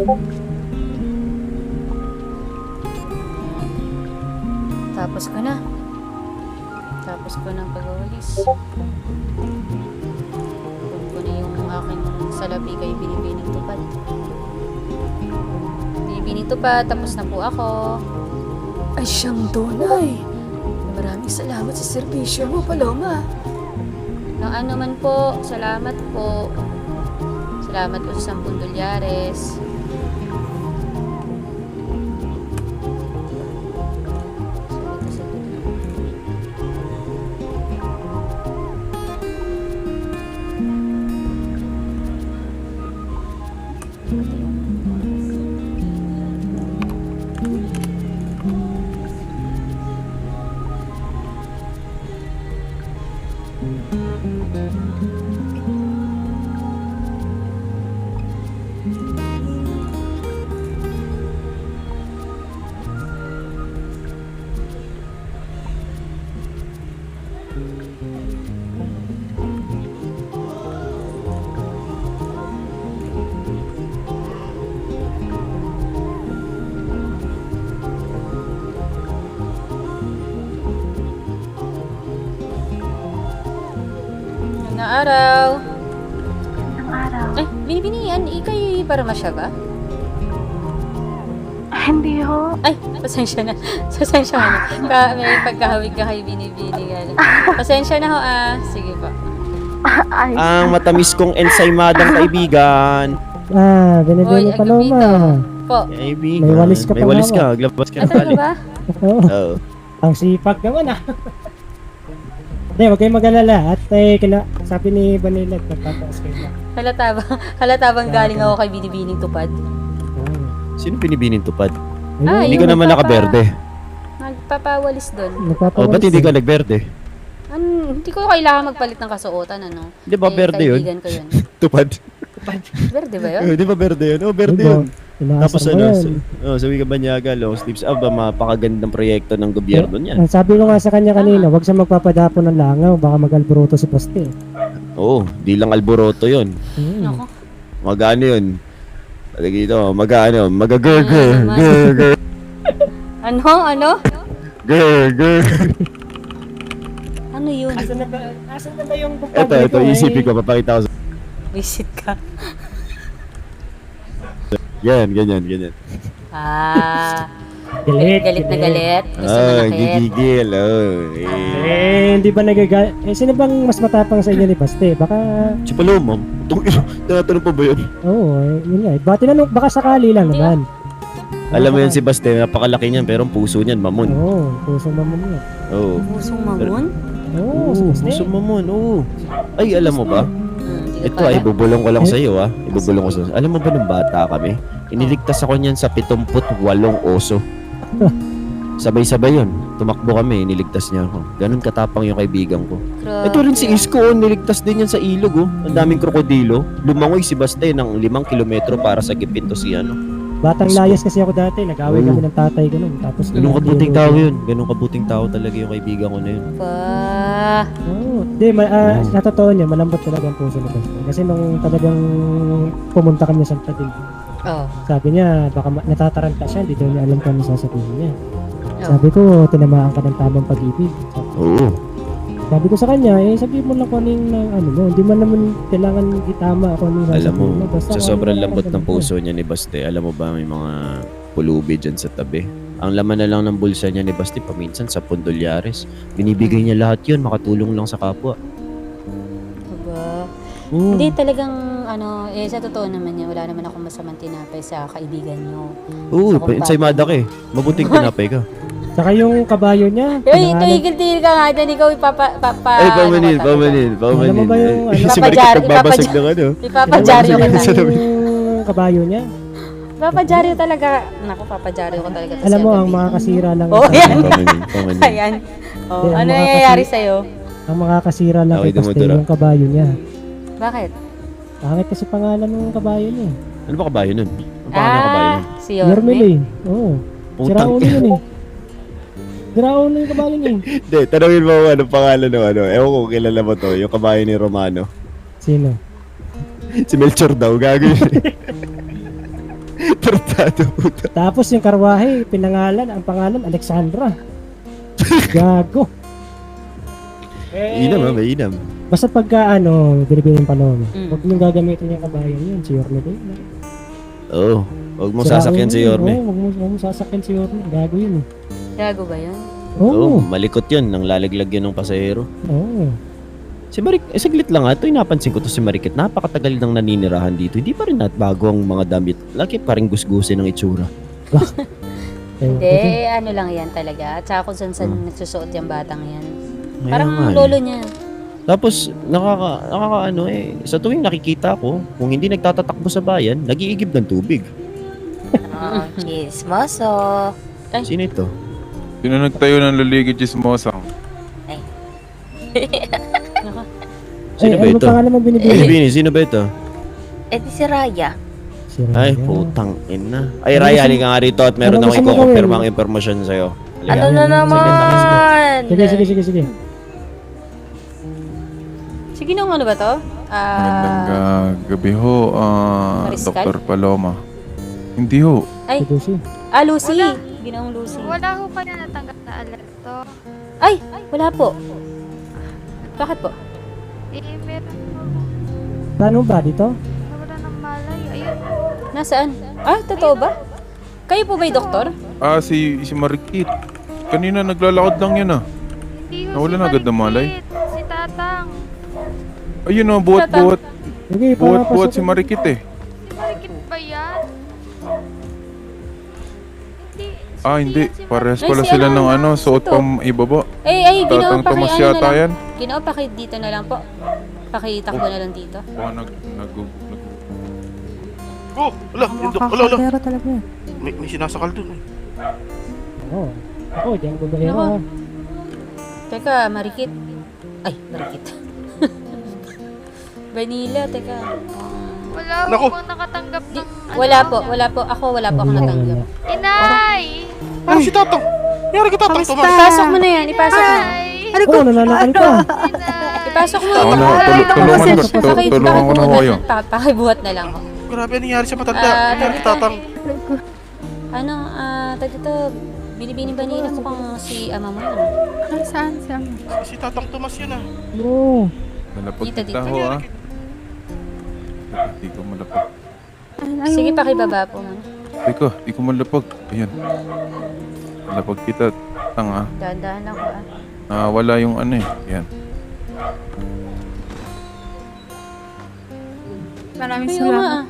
Tapos ko na. Tapos ko ng pag-walis. Kunin ko na yung aking salapi kay Binibining Tupad. Binibining Tupad, tapos na po ako. Ay, siyang donay. Maraming salamat sa serbisyo mo, Paloma. Nang ano man po, salamat po. Salamat po sa 10 dolyares. Magandang araw. Ay, Binibinian, ikay para masya ba? Hindi ho. Ay, pasensya na. Pasensya na. May pagkahawig ka kay Binibini. Pasensya na ho Sige po. Ang matamis kong ensaymadang kaibigan. Binibini Oy, Paloma. Po. Kaibigan. May walis ka pa May walis nga, ka. Glabas ka Ah, na talaga pali. ba? Oo. Oo. Ang sipag naman Hindi, huwag kayong mag-alala. At sabi ni Vanilla, nagtataas kayo na. Halata bang galing ako kay Binibining Tupad? Sino pinibinin tupad? Ah, Hindi yung ka naman nagpapa- nakaberde. Nagpapawalis doon. O, ba't hindi ka nagberde? Hindi ko kailangan magpalit ng kasuotan, ano? Di ba berde yun? Kaibigan ko yun. Tupad? Berde ba yun? Di ba berde yun? Oh, berde Diba? yun. Inaasar Tapos mo ano, yan. sabi ka Banyaga, long sleeves. Mapakagandang proyekto ng gobyerno niyan. Ang sabi ko nga sa kanya kanina, huwag siya magpapadapo ng langaw, baka mag-alboroto si Poste. Oo, di lang alboroto yun. Ako. Magano yun? Dito, magano, naman. girl. Ano? Girl. Ano yun? Asan na ba yung kumpadre Ito, ko, isipin ko, papakita ko sa... Visit ka. Yan, ganyan. Galit na galit. Gusto manakit. Gigigil. Hindi ba sino bang mas matapang sa inyo ni Poste? Baka, Si Paloma, tinatanong pa ba yun? yun nga. Baka sakali lang Hindi, naman. Alam mo yan si Baste, napakalaki niyan, pero ang puso niyan, mamon. Puso naman yun. Oo. Pusong mamon? Si Poste. Puso mamon, oo. Ay, alam mo ba? Hindi Ito ay ibubulong ko lang sa iyo, Ibubulong ko sa... Alam mo ba nung bata kami? Iniligtas ako niyan sa 78 oso. Sabay-sabay yun. Tumakbo kami, iniligtas niya ako. Ganun katapang yung kaibigan ko. Grabe. Ito rin si Isko, niligtas din yan sa ilog, Ang daming krokodilo. Lumangoy si Baste ng 5 kilometro para sa gipinto si ano. Batang layas kasi ako dati, nag-away Oo. kami ng tatay ko nun. Tapos Ganun kabuting tao yun. Ganun kabuting tao talaga yung kaibigan ko na yun. Sa totoo niya, malambot talaga ang puso ni Poste. Kasi nung talagang pumunta kami sa Tadig, sabi niya, baka natataranta siya, hindi daw niya alam kung ano sasabihin niya. Sabi ko, tinamaan ka ng tamang pag-ibig. Oo. Sabi ko sa kanya, sabihin mo lang kung hindi man naman kailangan itama ako ano Alam mo, sasabihin mo. Basta sa kung sobrang ano lambot ng ganun. puso niya ni Baste, alam mo ba may mga pulubi dyan sa tabi? Ang laman na lang ng bulsa niya ni Baste, paminsan sa $10. Binibigay niya lahat yun, makatulong lang sa kapwa. Diba? Oo. Hindi talagang sa totoo naman niya, wala naman akong masamang tinapay sa kaibigan niyo. Oo, Sa kumpanya. ensaymada ka eh. Mabuting tinapay ka. Saka yung kabayo niya, Uy, pinangalan- tigil-tigil ka nga dyan, ikaw Ay, paumanin. Alam mo ba yung Si Marika nagbabasag ng ano. Ipapadyaryo ka Sa na. tabi. yung kabayo niya. Papadyaryo talaga. Naku, papadyaryo ko talaga. Alam mo, ang makakasira lang. Oh, yan. Paumanin. Ayan. Oh, Hindi, ang ano mga nangyayari kasi- sa'yo? Ang makakasira lang Okay, kay Poste, dumudura. yung kabayo niya. Bakit? Bakit kasi pangalan ng kabayo niya? Ano ba kabayo nun? Ang pangalan ng kabayo nun? Si Yormel Yorme. Oo. Putang Siraulo yun Siraulo yung kabayo niya Hindi, tanongin mo ako anong pangalan ng ano. Ewan ko kung kilala mo to, yung kabayo ni Romano. Sino? Si Melchor daw, gago yun. Tartado puta. Tapos yung karwahe, ang pangalan, Alexandra. Gago. Inam may inam. Basta pagka binibili yung Paloma, Mm. huwag niyong gagamitin yung kabayan yun, si Yorme din. Oo. Huwag mo sasakyan si Yorme. Oo, huwag mo sasakyan si Yorme. Gago yun eh. Gago ba yun? Oo, Oo. malikot yun. Nang lalaglag yun ng pasahero. Oo. Si Marik, saglit lang ito, napansin ko to si Marikit. Napakatagal nang naninirahan dito. Hindi pa rin bago ang mga damit. Lagi pa rin gusgusin ng itsura. Hindi, ano lang yan talaga. At saka kung saan nagsusuot yung batang yan. Kaya Parang nga eh. lolo niya. Tapos, sa tuwing nakikita ko, kung hindi nagtatatakbo sa bayan, nag-iigib ng tubig. Chismoso. Sino ito? Sino nagtayo ng laligid chismosang? Sino ba ano ito? pangalan mo binibili? Bini, sino ba ito? Eh di si Raya. Si Ay, Raya. putang ina. Ay, Raya, halika nga rito at meron Ano akong gusto mo ikukumpirmang gawin? impormasyon sa'yo. Halika. Ano na naman? Sige. Sige nung ano ba to? Magandang gabi ho, Mariscal? Dr. Paloma. Hindi ho. Ay, Si Lucy. Lucy. Ginoong Lucy. Wala ko pa na natanggap na alerto. Ay, wala po. Bakit po? Eh, meron po. Paano ba dito? Nawala ng malay. Ayun. Nasaan? Ah, totoo ba? Kayo po ba'y doktor? Si Marikit. Kanina naglalakad lang yan Hindi ho Nawala si na agad ng malay? Marikit, si Tatang. Ayun buhat-buhat. Sige, Buhat-buhat si papasok. Marikit eh. Si Marikit ba yan? Hindi. Hindi. yan si Parehas Ay, pala si sila ano, ng suot ito. pang ibaba. Ay, Tatang Tomas yata yan. Ginoo, dito na lang po. Pakitakbo na lang dito. Baka Oh, wala. Wala. Pero talaga. May sinasakal dun eh. Oo. Ako, diyan ko bahero Ako. ha. Teka, Marikit. Ay, Marikit. Vanilla, teka. Wala Naku. ko nakatanggap ng Wala po. Ako ako natanggap. Inay! Ano si Tatang? Nangyari ka Tatang Tomas? Ipasok mo na yan, ipasok mo. Ay! Oo, nananakal ka. Inay! Ipasok mo. Tulungan ko na ho kayo. Pakibuhat na lang ho. Grabe, ano nangyari sa matanda? Nangyari kay Tatang. Dito, binibini ba nila mukhang si ama mo yun? Saan? Si Tatang Tomas yun Oo. Malapag Dito, kita dito. ho Hindi ko malapag. Sige, pakibaba po man. Teka, di ko malapag. Ayan. Malapag kita. Tanga. Dahan-dahan lang po Wala yung ano eh. Ayan. Maraming Kuya salamat.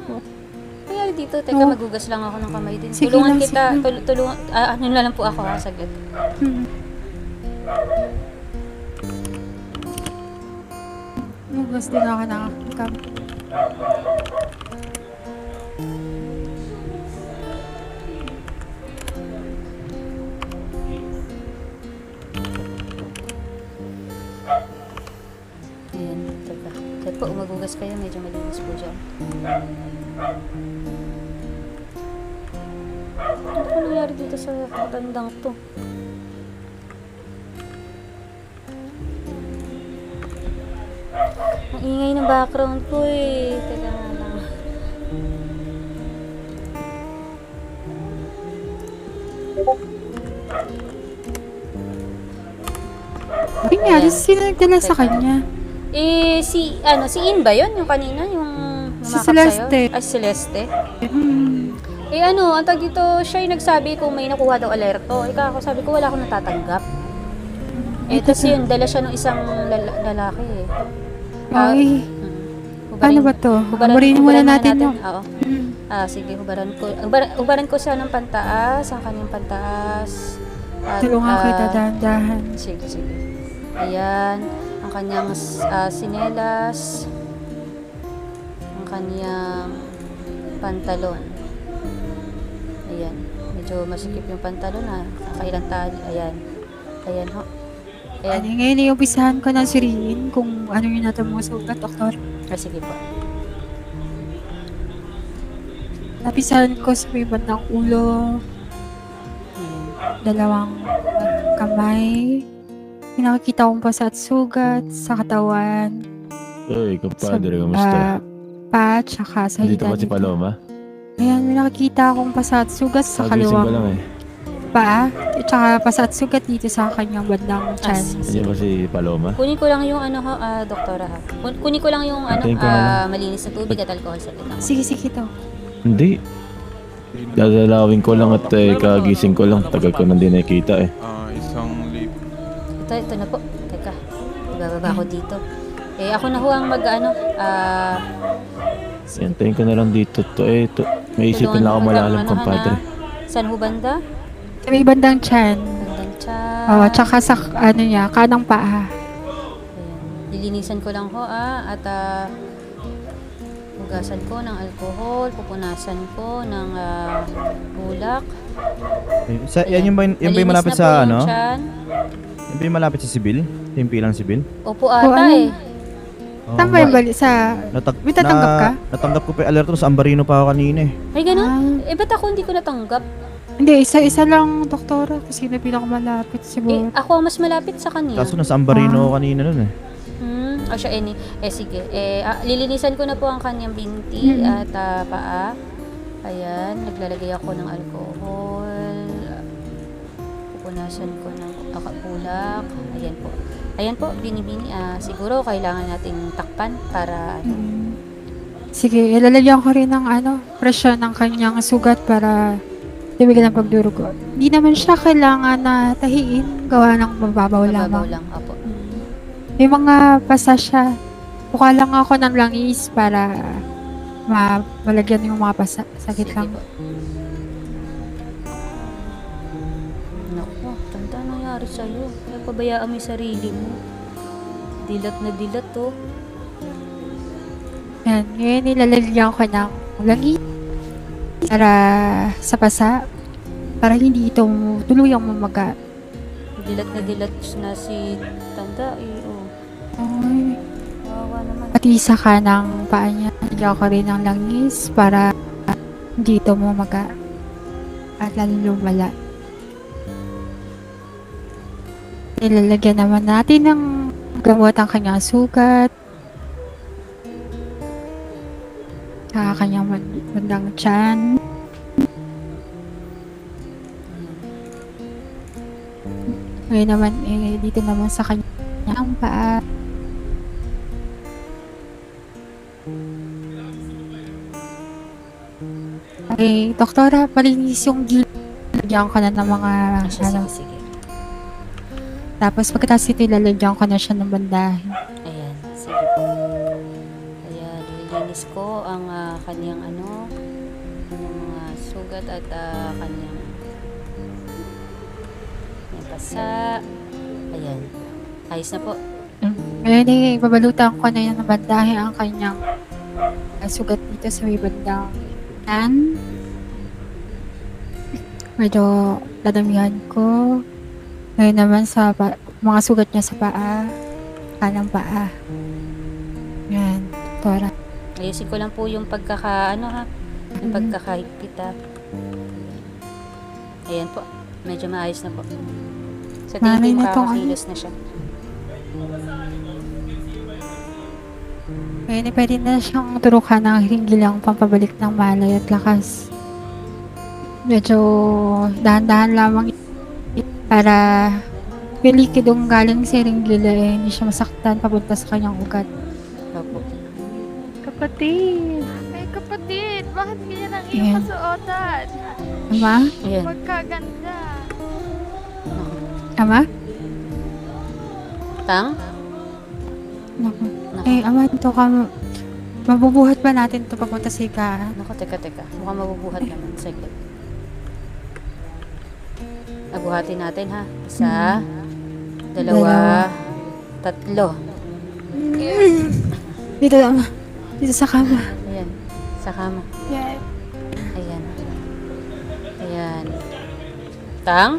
Kaya dito, teka, magugas lang ako ng kamay din. Sige Tulungan lang, kita, sige. tulungan, ano na lang po ako ha, saglit. Mugas din ako ng kamay. Ayan, teka. Kahit po, magugas kayo, medyo malinis po dyan. Ano po nangyari dito sa bandang to? Ang ingay ng background ko eh. Teka nga lang. Ano nangyari? Sino nagdala sa kanya? Si In ba yun? Yung kanina? Yung Si lumakap Celeste. sa'yo? Ay, si Celeste? Ang tag dito, siya yung nagsabi kung may nakuha daw alerto. Ako sabi ko, wala akong natatanggap. Tapos yun, dala siya ng isang lalaki eh. Ay, paano ba to? Hubarin muna natin, no? Oo. Sige, hubaran ko siya ng pantaas, ang kanyang pantaas. Tulungan kita dahan-dahan. Sige. Ayan, ang kanyang sinelas, ang kanyang pantalon. Ayan, medyo masikip yung pantalon ha. Kakailang tali. Ayan ho. Ano, ngayon iumpisahan ko na suriin kung ano yung natamo sa ugat, doktor. Sige po. Napisahan ko sa may bandang ulo, Ayan. dalawang kamay. Nakikita kong pasa at sugat sa katawan. Uy, Sa kumpadre, kamusta? pa, tsaka sa Dito ba hitan si nito. Paloma? Ayan, may nakikita akong pasa at sugat sa Pagising ko lang kaliwang eh. paa. At saka pasa at sugat dito sa kanyang bandang tiyan. Hindi ba si Paloma? Kunin ko lang yung ano ho, doktora ha. Kunin ko lang yung ano, Antayin ko na lang. malinis na tubig at alcohol sa lang. Sige, sige to. Hindi. Dadalawin ko lang at kagising ko lang. Tagal ko nang di nakikita eh. Isang lip. Ito na po. Teka, ibababa ko dito. Ako na ho ang Antayin ko na lang dito. May isipin lang ako malalim, compadre. Saan ho banda? Sa may bandang tiyan. Bandang tiyan. Oo, tsaka sa niya, kanang paa. Ayan. Lilinisan ko lang ho at hugasan ko ng alcohol, pupunasan ko ng bulak. Yan yung ba yung Malinis malapit na po sa yung ano? tiyan. Yan ba yung malapit sa sibil? Timpilang sibil? Opo ata ano? Oh, Saan ba yung bali? Sa... May tatanggap ka? Natanggap ko pa yung alerto sa Ambarino pa ako kanina eh. Ay, ganun? Ba't ako hindi ko natanggap? Hindi, isa lang, doktora. Kasi na pinakamalapit siguro. Ako ang mas malapit sa kanya. Kaso nasa Ambarino ako kanina nun eh. O siya, sige. Lilinisan ko na po ang kanyang binti at paa. Ayan, naglalagay ako ng alcohol. Pupunasan ko ng bulak. Ayan po, bini-bini. Siguro kailangan nating takpan para Sige, ilalagyan ko rin ng presyon ng kanyang sugat para tibigyan ng pagdurugo. Hindi naman siya kailangan na tahiin, gawa ng mababaw mababaw lamang. lang. Apo. May mga pasa siya. Buka lang ako ng langis para malagyan yung mga pasa. Sakit Sige lang. po. Naku, tanda nangyari sa'yo. Kaya pabayaan mo yung sarili mo. Dilat na dilat to. Yan, ngayon ilalagyan ko ng langis para sa pasa para hindi ito tuluyang mamaga. Dilat na dilat na si Tanda. Ay, Wawa naman. pati sa kanang paa niya, lagyan ko rin ng langis para hindi ito mamaga at lalo lumala. Ilalagyan naman natin ng gamot ang kanyang sugat. Sa kanyang bandang tiyan. Ngayon naman, dito naman sa kanyang paa. Doktora, palinis yung gilid. Lagyan ko na ng mga Sige. Tapos pagkatapos ito, ilalagyan ko na siya ng bandahin. Ayan, sige po. Ayan, nililinis ko ang kanyang mga sugat at kanyang pasa. Ayan. Ayos na po. Ngayon babalutan ko na yan ng bandahin ang kanyang sugat dito sa may bandang tan. Medyo dadamihan ko. Ngayon naman sa mga sugat niya sa paa. Kanang paa. Yan, doktora. Ayusin ko lang po yung yung pagkakahigpit Ayan po. Medyo maayos na po. Sa tingin ko na tong makakakilos na siya. Ngayon pwede na siyang turukan ng hinggilang pampabalik ng malay at lakas. Medyo dahan-dahan lamang para yung likidong galing sa ringgila hindi siya masaktan papunta sa kanyang ugat. Opo. Kapatid! Ay, kapatid! Bakit ganyan ang Ayan. iyong kasuotan? Ama? Ayan. Magkaganda! Ama? Tang? Naku. Naku. Ama, ito ka. Mabubuhat ba natin ito papunta sa ikahan? Naku, teka. Mukhang mabubuhat naman. Sige. Buhatin natin ha. Isa, dalawa, tatlo. Dito, ama. Dito sa kama. Ayan. Sa kama. Yan. Ayan. Tang?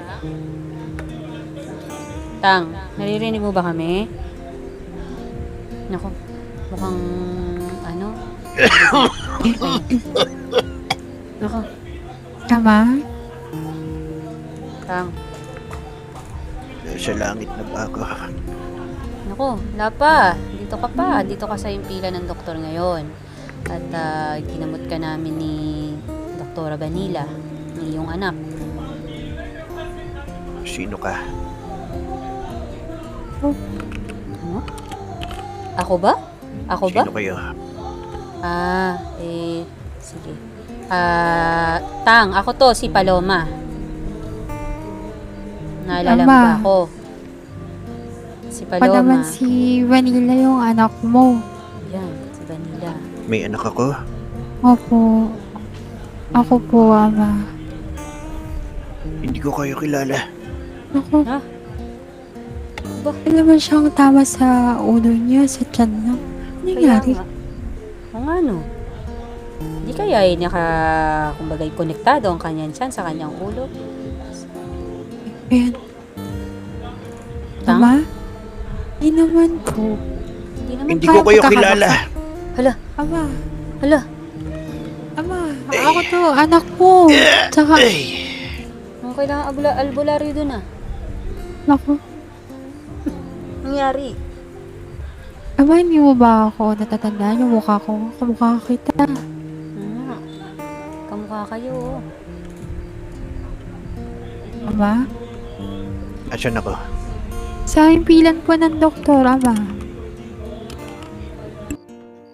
Tang, naririnig mo ba kami? Naku, mukhang Naku, Ama? Tang. Sa langit na bago. Naku, wala pa. Dito ka pa. Dito ka sa impila ng doktor ngayon. At ginamot ka namin ni Doktora Vanilla, ng iyong anak. Sino ka? Ano? Ako ba? Ako ba? Sino kayo? Sige. Tang, ako to, si Paloma. Naalala mo Ama. ba ako? Si Pa naman Paloma. si Vanilla yung anak mo. Yan, si Vanilla. May anak ako? Opo. Ako po, Ama. Hindi ko kayo kilala. Ako, Ha? Ba? wala naman siyang tama sa ulo niya, sa tiyan niya. Ano nangyari? Kaya nga. O nga no. Di kaya kumbagay konektado ang kanyang tiyan sa kanyang ulo. Ayan. Tang? Ama? Hindi naman po. Hindi naman. Hindi ko kayo kilala. Ama. Hala, Ama. Ako to, anak mo. Tsaka, ang kailangan albularyo dun ah. naku. Nangyari. Ama, hindi mo ba ako natatandaan yung mukha ko? Kamukha kita. Kamukha kayo. Ama? Asan ako? Sa impilan po ng doktor, Ama.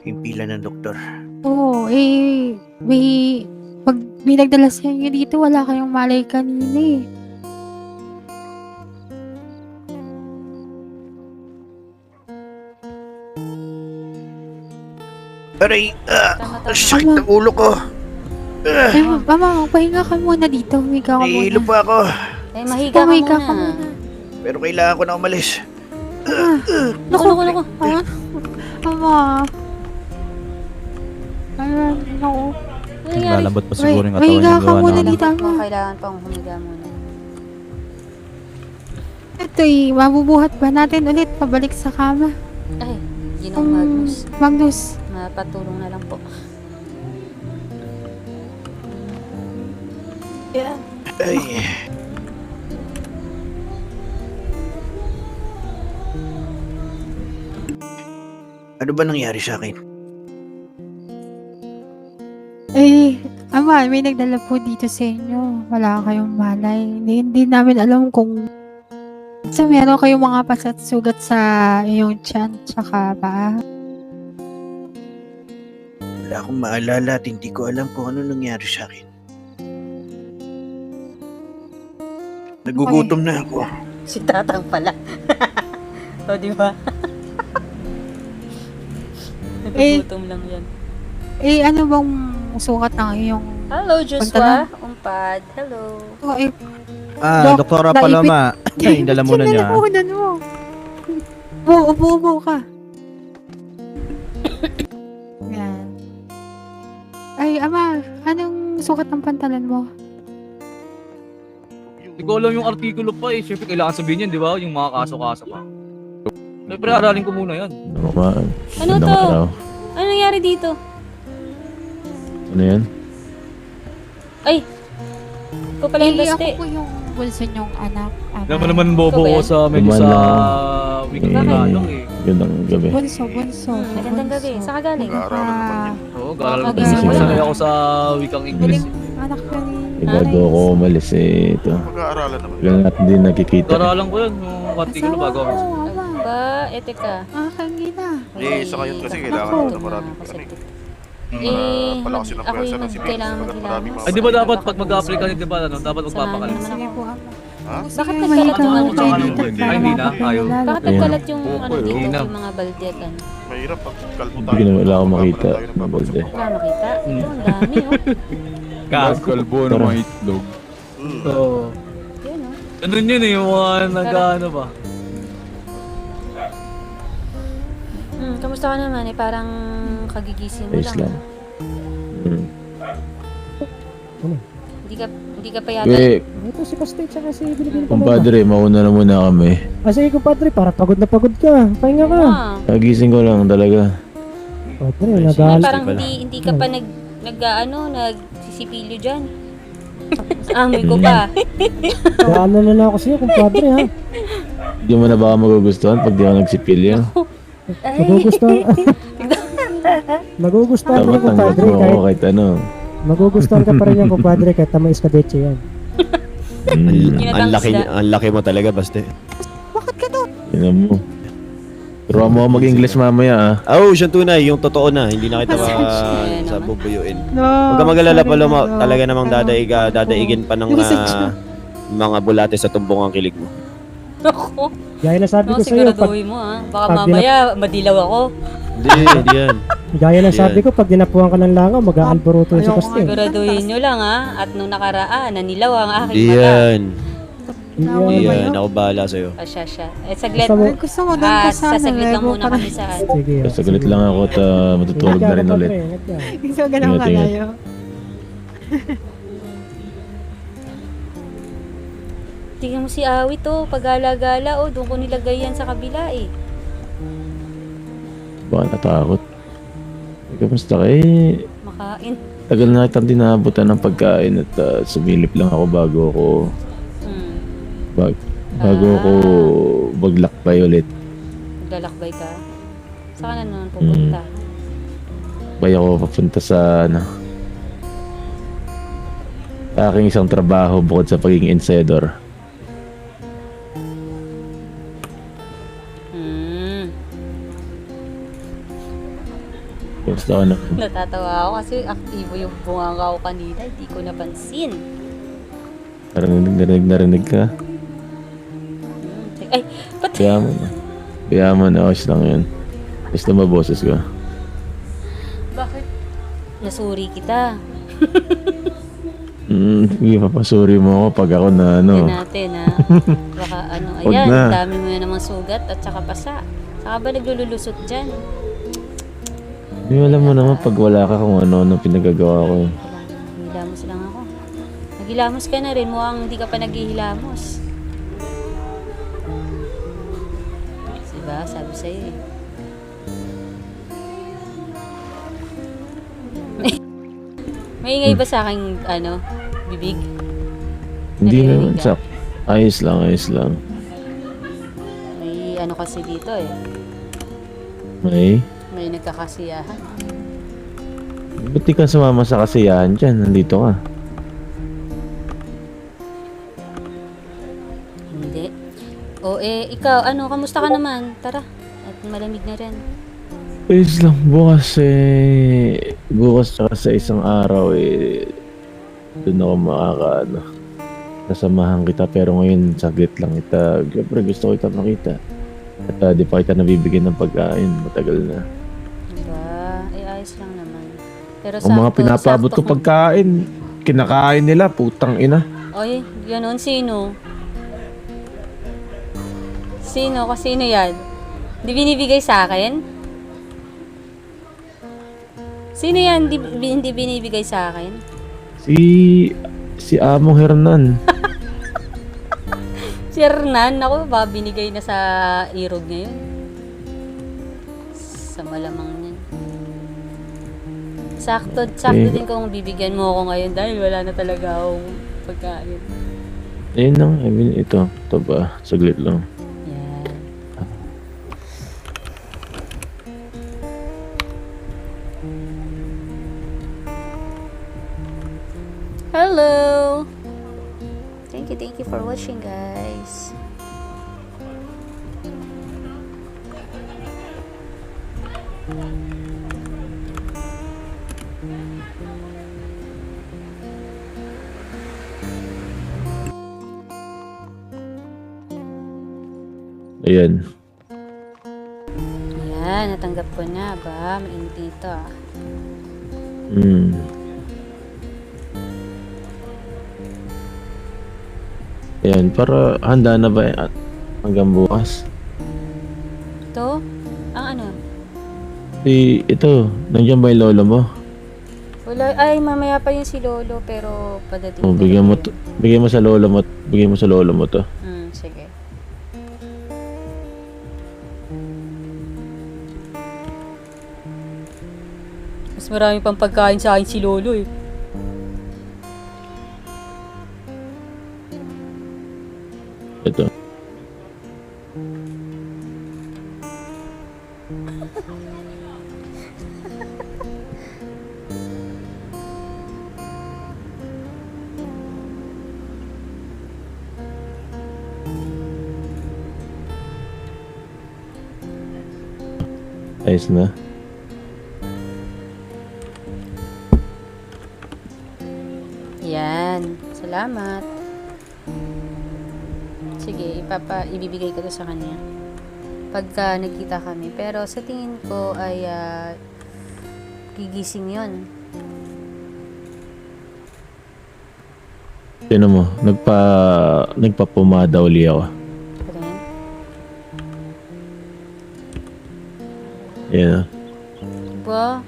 Himpilan ng doktor. Oo, pag may nagdala sa inyo dito, wala kayong malay kanina eh. Aray! Tama. Sakit ng ulo ko! Ay, Mama, magpahinga ka muna dito. Humiga ka Nahihilo muna. pa ako. Mahiga ka Humiga ka muna. muna. Pero kailangan ko na umalis. Naku. Ama. Ayan, naku. Ano nangyari? Lalambot pa siguro yung katawan Mahiga niya ka gawa muna ng... dito, Ama. Kailangan pang humiga muna. Ito mabubuhat ba natin ulit pabalik sa kama? Ay, Ginong Magnus. Magnus. Mapatulong na lang po. Ay. Ano ba nangyari sa akin? Ama, may nagdala po dito sa inyo. Wala kayong malay. Hindi namin alam kung sa meron kayong mga pasat sugat sa iyong tiyan tsaka paa. Wala akong maalala at hindi ko alam kung ano nangyari sa akin. Nagugutom na ako. Si Tatang pala. O, di ba? Nagugutom lang yan. Ano bang sukat ng iyong... Hello, Joshua. Umpad. Hello. Dok, Doktora naipit- Paloma. Ay, yung lalamunan niya. Sinalamunan mo. Upo ka. Yan. Ay, Ama, anong sukat ng pantalan mo? Hindi ko alam yung artikulo pa eh. Siyempre kailangan sabihin yan, di ba? Yung mga kaso-kaso pa. Siyempre aralin ko muna yan. Ano to? Ano nangyari dito? Ano yan? Ay! Ikaw pala yung Ako baste. po yung bulso niyong anak. Ama. Alam mo naman bobo ko sa medyo sa wiki Tagalog eh. Gandang gabi. Bunso. Magandang gabi. Saan ka galing? Mag-aaralan naman yun. Oo, garal ko. Magising mo lang. Sanay ako sa wikang English. Anak ko ni... Bago ako umalis ito. Mag-aaralan naman yun. Lang natin din nakikita. Garalan ko yun, yung artikulo bago ako. Ama. Ba, teka. Nakakangina. Sa ngayon kasi kailangan Ako. ko na maraming palakasin ng Ako pwersa yung ng civil. kailangan Maraming maghilamos. Ay, di ba dapat pag mag-apply ka, di ba, ano, dapat Samahan magpapakalis? naman Sige ako. po, Ama. Ha? Bakit Sige, nagkalat yung ano mahiga dyan? ako dito Ay, para hindi na? makapagpalala. Ayaw. Bakit Ayan. nagkalat yung ano dito, Hindi na. yung mga baldekan? Mahirap pag kalbo Hindi tayo. ko na wala akong makita. Tayo ng Mabalde. Wala makita? Ang dami oh. Kalbo ng mga itlog. Oo. Yan oh. Ganun yun eh, yung mga nag-ano ba? Kamusta ka naman eh? Parang kagigising mo Ayos lang. lang. Hmm. Hindi ka pa yata. Ito si Pastor tsaka si Bilibili. Kumpadre, mauna na muna kami. Sige, kumpadre, para pagod na pagod ka. Pahinga ka. Nagising ko lang talaga. Kumpadre, Ay, nag-aalis. parang hindi ka pa nagsisipilyo dyan. Amoy ko pa. Ano na ako sa'yo, kumpadre, ha? Hindi mo na baka magugustuhan pag di ako nagsipilyo. Nagugustuhan. Nagugustuhan ko, Dapat tanggap kumpadre, mo ako kahit kahit ano. Magugustuhan ka pa rin yan, kumpadre, kahit tama iskadeche yan. Ang laki mo talaga, Baste. Bakit ka to? Tingnan mo. Turuan mo ako mag-English mamaya Oh, siyang tunay, yung totoo na. Hindi na kita sa bubuyuin. Huwag ka mag-alala, Paloma. Talaga namang dadaigin pa ng mga bulate sa tumbong ang kilig mo. Ako. Gaya na sabi No, ko sa'yo, pag, siguraduhin mo ha. Baka pag mamaya madilaw ako. Hindi yan. gaya na sabi ko, pag dinapuan ka ng langaw, mag-aalboroto yun si Baste. Siguraduhin nyo lang ha. At nung nakaraan, nanilaw ang aking Hindi mata. yan. Hindi Hindi yan. yan. Ako bahala sa'yo. Siya. saglit. Gusto mo- Gusto mo doon ka sa Sasaglit lang level muna para- kami sa Sige. Saglit lang ako at matutulog na rin ulit. Gusto mo ganun Ingat, ingat. malayo. Tingnan mo si Awit oh, pag-gala-gala oh, doon ko nilagay yan sa kabila eh. Baka natakot. Kamusta ka eh? Makain. Tagal na kitang dinabutan ng pagkain at sumilip lang ako bago ako ako maglakbay ulit. Maglalakbay ka? Saan ka na naman pupunta? Bay ako papunta sa aking isang trabaho bukod sa pagiging insidor. Kamusta ka na? Natatawa ako kasi aktibo yung bunganga ko kanina, hindi ko napansin. Parang narinig ka. Ay, ba't? Kaya mo na, ayos lang yun. Ayos na maboses ko. Bakit? Nasuri kita. Hindi papasuri mo ako pag ako na Yan natin ha. Baka ano, Wag ayan, na. ang dami mo na namang sugat at saka pasa. Saka ba naglululusot dyan? Hindi alam mo naman pag wala ka kung ano pinagagawa ko. Naghihilamos lang ako. Naghilamos ka na rin, mukhang hindi ka pa naghihilamos. Diba? Sabi sa'yo eh. Maingay ba sa aking, bibig? Hindi naman, Narinig ka? ayos lang. May ano kasi dito eh. May nagkakasiyahan. Ba't di ka sumama sa kasiyahan dyan? Nandito ka. Hindi. O ikaw, kamusta ka naman? Tara. At malamig na rin. Ayos lang. Bukas tsaka sa isang araw doon ako kasamahan kita, pero ngayon saglit lang kita. Siyempre gusto ko kita makita. At di pa kita nabibigyan ng pagkain. Matagal na. Diba? Ayos lang naman. Pero Ang mga pinapabot ko pagkain, kinakain nila, putang ina. Oy, ganon. Sino? Sino yan? Di binibigay sa akin? Sino yan? Hindi binibigay sa akin? Si Amo Hernan. Si Hernan, ako ba binigay na sa irog ngayon? Sa malamang yan. Sakto din kung bibigyan mo ako ngayon dahil wala na talaga akong pagkain. Ayun lang, ito ba? Saglit lang. Yan. Hello! Thank you for watching, guys. Ayan. Yan, natanggap ko na ba? Mainit dito ah. Ayan, para handa na ba hanggang bukas? Ito? Ang ano? Ito, nandiyan ba yung lolo mo? Wala, ay mamaya pa yung si Lolo pero padating. Bigyan mo sa lolo mo to. Sige. Mas marami pang pagkain sa akin si Lolo eh. Ito. Ayos na. Yan. Salamat. Sige, ibibigay ko to sa kanya. Pagka nagkita kami. Pero sa tingin ko ay gigising yon. Sino mo? Nagpapumada uli ako. Tingin. Yan ah. Ba?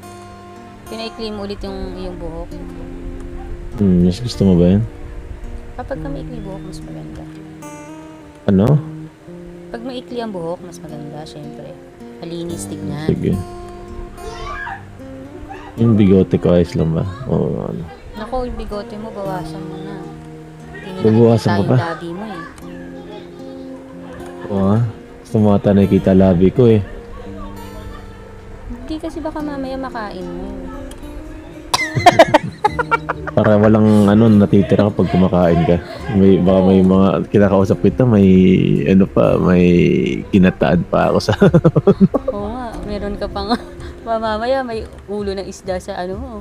Pinaikli mo ulit yung buhok. Mas gusto mo ba yan? Kapag ka maikli buhok, mas maganda. Ano? Pag maikli ang buhok, mas maganda, syempre. Malinis tignan. Sige. Yung bigote ko ayos lang ba? O ano? Naku, yung bigote mo, bawasan mo na. Hindi na Babawasan nakikita ko pa? yung labi mo eh. Oo nga. Gusto mo ata nakikita labi ko eh. Hindi kasi baka mamaya makain mo. Para walang natitira kapag kumakain ka. Baka may mga kinakausap kita, may may kinataan pa ako sa Oo nga, meron ka pang mamaya may ulo ng isda sa mo.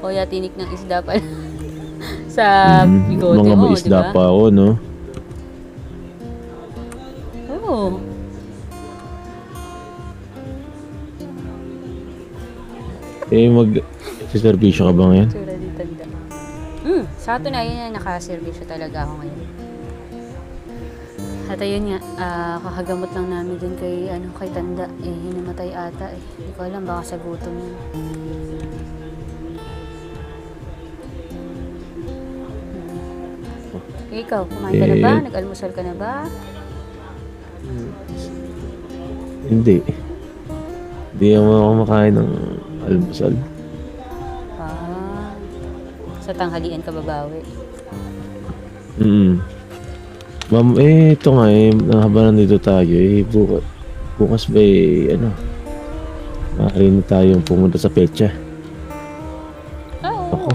O ya tinik ng isda pa sa bigote mga mo, may isda diba? pa ako, no? Oo. Siservisyo ka ba ngayon? Tsura di tanda. Sa katunayan yan, nakaservisyo talaga ako ngayon. At ayun nga, kakagamot lang namin din kay Tanda. Hinamatay ata eh. Hindi ko alam, baka sa gutom yun. Ikaw, kumain ka na ba? Nag-almusal ka na ba? Hindi. Hindi ako kumakain ng almusal. Sa tanghalian ka babawi. Ma'am, ito nga habang nandito tayo, bukas ba maaari na tayong pumunta sa petsa. Oo.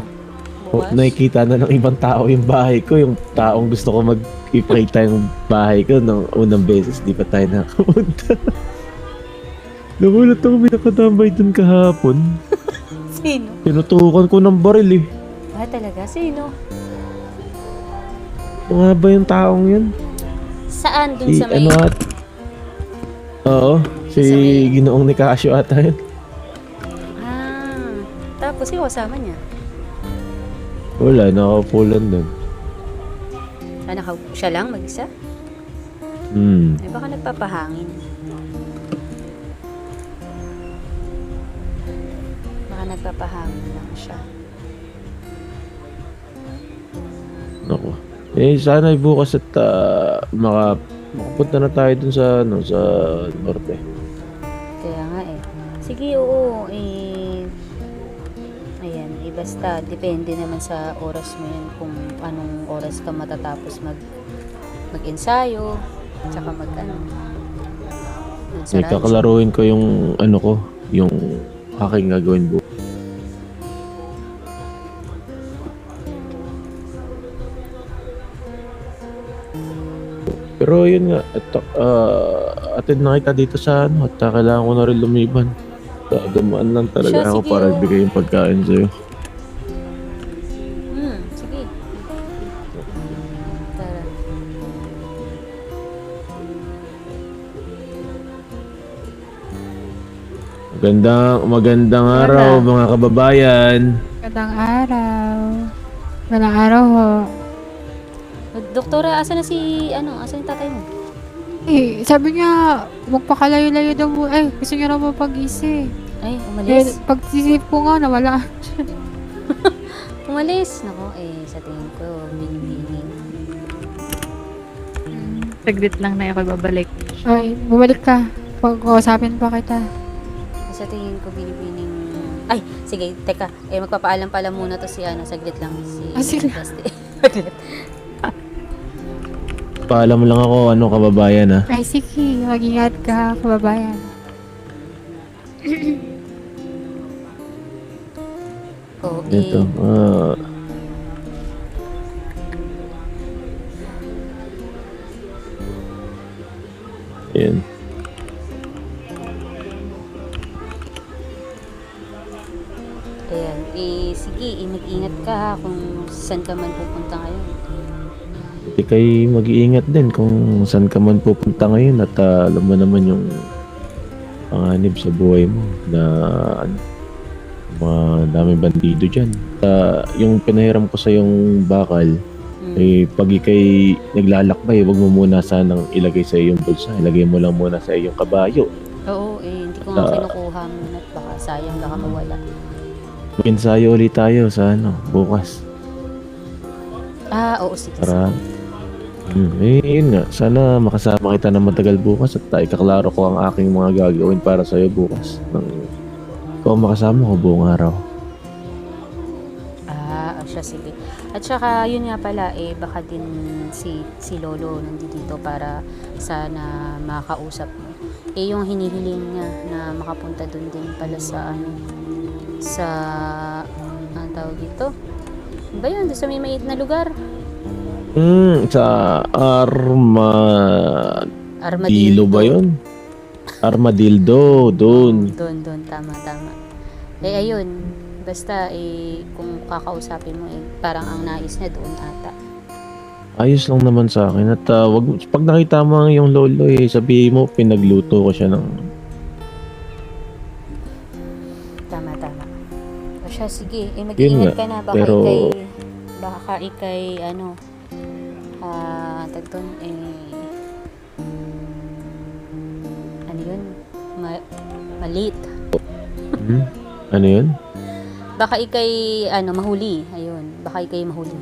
Bukas? Nakikita na ng ibang tao yung bahay ko, yung taong gusto ko mag-ipakita yung bahay ko nung unang beses, di pa tayo nakapunta. Nagulat ako, may nakatambay dun kahapon. Sino? Tinutukan ko ng baril eh. Talaga? Sino? Mga ba yung taong yun? Saan? Dun sa may... Oo, si Ginoong ni Casio ata yun. Tapos yung kasama niya? Wala, nakaupo lang dun. Siya lang mag-isa? Baka nagpapahangin. Baka nagpapahangin lang siya. Ako. Sana bukas at makapunta na tayo dun sa norte. Kaya nga eh. Sige, oo. Ayan, basta depende naman sa oras mo yan kung anong oras ka matatapos mag-ensayo, tsaka Kakalaruin ko yung yung aking gagawin bukas. Pero yun nga, atid na kita dito sa at kailangan ko na rin lumiban. Gamaan lang talaga ako para ibigay yung pagkain sa'yo. Sige. Tara. Magandang araw mga kababayan. Magandang araw. Magandang araw ho. Doktora, asan na asan yung tatay mo? Sabi niya, magpakalayo-layo daw mo. Gusto niya raw mapag-isi. Ay, umalis? Pag-sisip ko nga, nawala. Umalis? Nako, sa tingin ko, binibining. Saglit lang na ako babalik. Bumalik ka. Pag-uusapin pa kita. Sa tingin ko, binibining... Ay, sige, teka. Magpapaalam pala muna to si saglit lang. Sige. Saglit. Paalam lang ako, kababayan ha. Sige, mag-ingat ka, kababayan. Ito, Ayan. sige, mag-ingat ka kung saan ka man pupunta ngayon. Hindi kayo mag-iingat din kung saan ka man pupunta ngayon at alam mo naman yung panganib sa buhay mo na ano, mga daming bandido dyan. Yung pinahiram ko sa yung bakal, pag ikay naglalakbay, wag mo muna sanang ilagay sa iyong bulsa. Ilagay mo lang muna sa iyong kabayo. Oo, hindi ko nga kinukuha muna at baka sayang baka mawala. Mag-ensayo ulit tayo sa bukas. Oo, sige. Para, yun nga. Sana makasama kita na matagal bukas at ikaklaro ko ang aking mga gagawin para sa'yo bukas. Nang ikaw makasama ko buong araw. Siya, sige. At saka, yun nga pala, baka din si Lolo nandito para sana makausap mo. Yung hinihiling niya na makapunta dun din pala sa ang tawag dito? Ano ba yun? Doon sa may maiit na lugar? Sa Armadillo ba yun? Armadillo, doon. Doon, tama. Ayun, basta kung kakausapin mo, parang ang nais niya doon ata. Ayos lang naman sa akin at pag nakita mo ang yung lolo sabihin mo pinagluto ko siya ng Tama. O siya, sige, mag-iingat ka na, baka ikay tagton ano yun? Malit. Ano yun? Baka ikay mahuli. Ayun, baka ikay mahuli.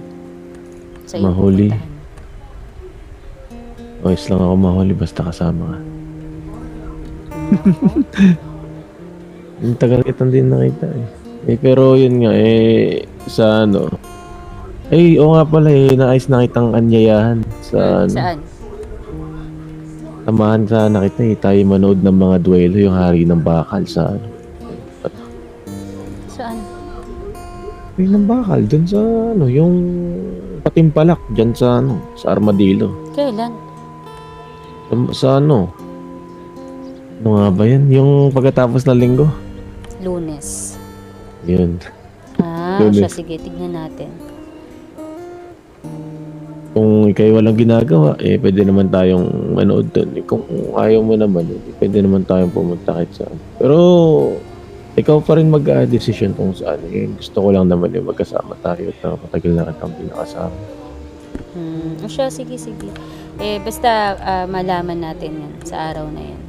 Sa iyong Mahuli? pupuntahan. Ayos lang ako mahuli basta kasama ka. Yung tagal kitang din nakita pero yun nga sa oo nga pala naayos na kitang anyayahan sa Saan? Samahan sana kita tayo manood ng mga duelo yung hari ng bakal sa Saan? Hari ng bakal dun sa yung Patimpalak dyan sa sa Armadillo. Kailan? Sa ano nga ba yan? Yung pagkatapos na linggo? Lunes. Yun. Siya, sige, tignan natin. Kung ikay walang ginagawa, pwede naman tayong manood doon. Kung ayaw mo naman, pwede naman tayong pumunta kahit saan. Pero, ikaw pa rin mag-decision kung saan. Gusto ko lang naman magkasama tayo at matagal na kitang pinakasama. Siya, sige. Basta malaman natin yan sa araw na yan.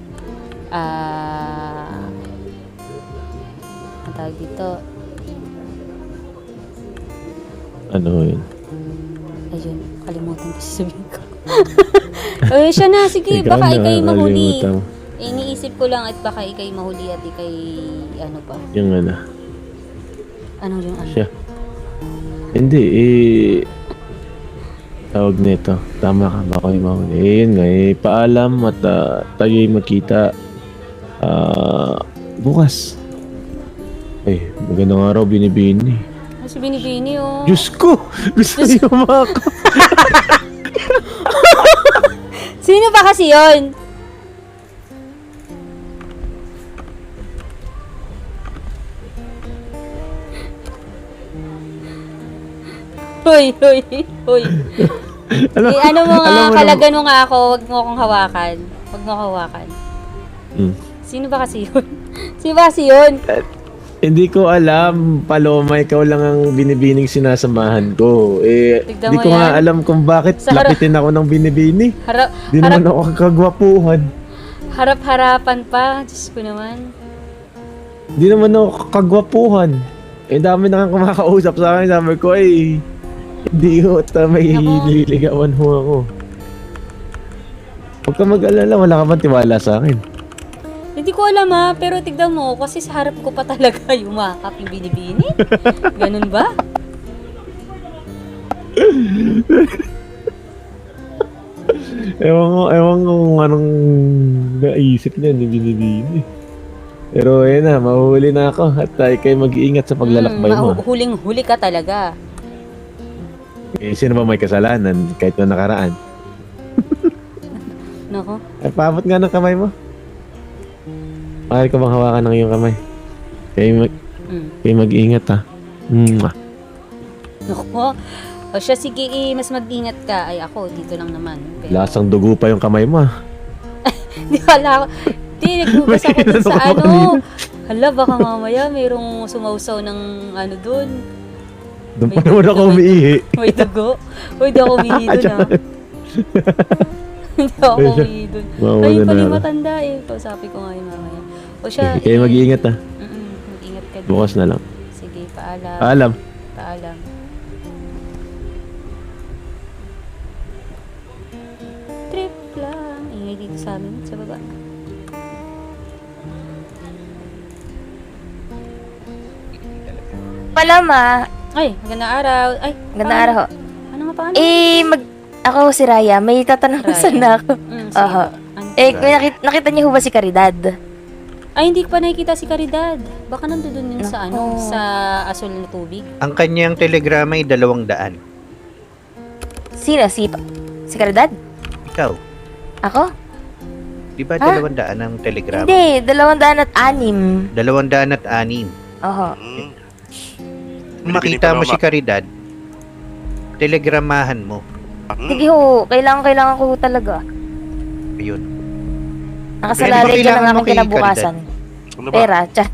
Ang tawag dito. Ano yun? Ayun, kalimutan ko sabihin ko. Siya na, sige, Ikaw baka na, ikay mahuli. kalimutan mo. Iniisip ko lang at baka ikay mahuli at ikay ano pa. Yung ano? Ano yung ano? Siya. Hindi, tawag nito. Tama ka, baka yung mahuli. Yun nga, paalam at tayo'y magkita bukas. Magandang araw, binibini. Si Binibini, oh. Diyos ko! Gusto niyo ako. Sino ba kasi yun? Hoy. Ano mo nga, kalagan mo nga ako, wag mo akong hawakan. Sino ba kasi yun? Hindi ko alam, Paloma, ikaw lang ang binibining sinasamahan ko. Hindi ko nga alam kung bakit lapitin ako ng binibini. Di naman ako kagwapuhan. Harap-harapan pa, Diyos ko naman. Di naman ako kagwapuhan. Dami na kang kumakausap sa akin. Sabi ko, hindi ko may nililigawan ho ako. Huwag ka mag-alala, wala ka bang tiwala sa akin? Hindi ko alam pero tignan mo, kasi sa harap ko pa talaga yumakap yung Binibini. Ganun ba? Ewan ko kung anong naisip niya ni Binibini. Pero mahuhuli na ako at kayo mag-iingat sa paglalakbay mo. Huling-huli ka talaga. Sino ba may kasalanan kahit na nakaraan? Nako. Paabot nga ng kamay mo. Maaari ko bang hawakan ng iyong kamay? Kayo mag-iingat Naku. O siya, sige mas mag-ingat ka. Ay ako, dito lang naman. Pero, Lasang dugo pa yung kamay mo ah. di wala ako. Di, nagbugas ako dun sa ano. Hala, baka mamaya mayroong sumausaw ng ano dun. Doon pa naman ako umiihi. May dugo. Uy, di ako umihi dun ah. Hindi ako umihi dun. Mauna Ayun na pala yung ako. matanda eh. Kausapin ko nga yung mamaya. O siya, Kayo mag-iingat ah. mag-ingat ka din. Bukas na lang. Sige, paalam. Alam. Paalam. Trip lang. Ingay dito sa amin, sa baba. Palama. Ay, magandang araw. Ay, Magandang araw. Ano nga pa? Ako si Raya. May tatanong Raya. sana ako. Sige. Oho. Ano? Nakita niyo ho ba si Caridad? Ay, hindi ko pa nakikita si Caridad. Baka nandun yun sa ano, sa asul na tubig. Ang kanyang telegrama ay 200. Sino? Si Caridad? Ikaw, Ako? di ba 200 ang telegrama? Hindi, 206. 206. Oho. Kung makita mo si Caridad, telegramahan mo. Sige ho, kailangan ko talaga. Ayun. Nakasalalay dyan ang kailangan mo aming kay kinabukasan. Ano ba? Pera, tsa.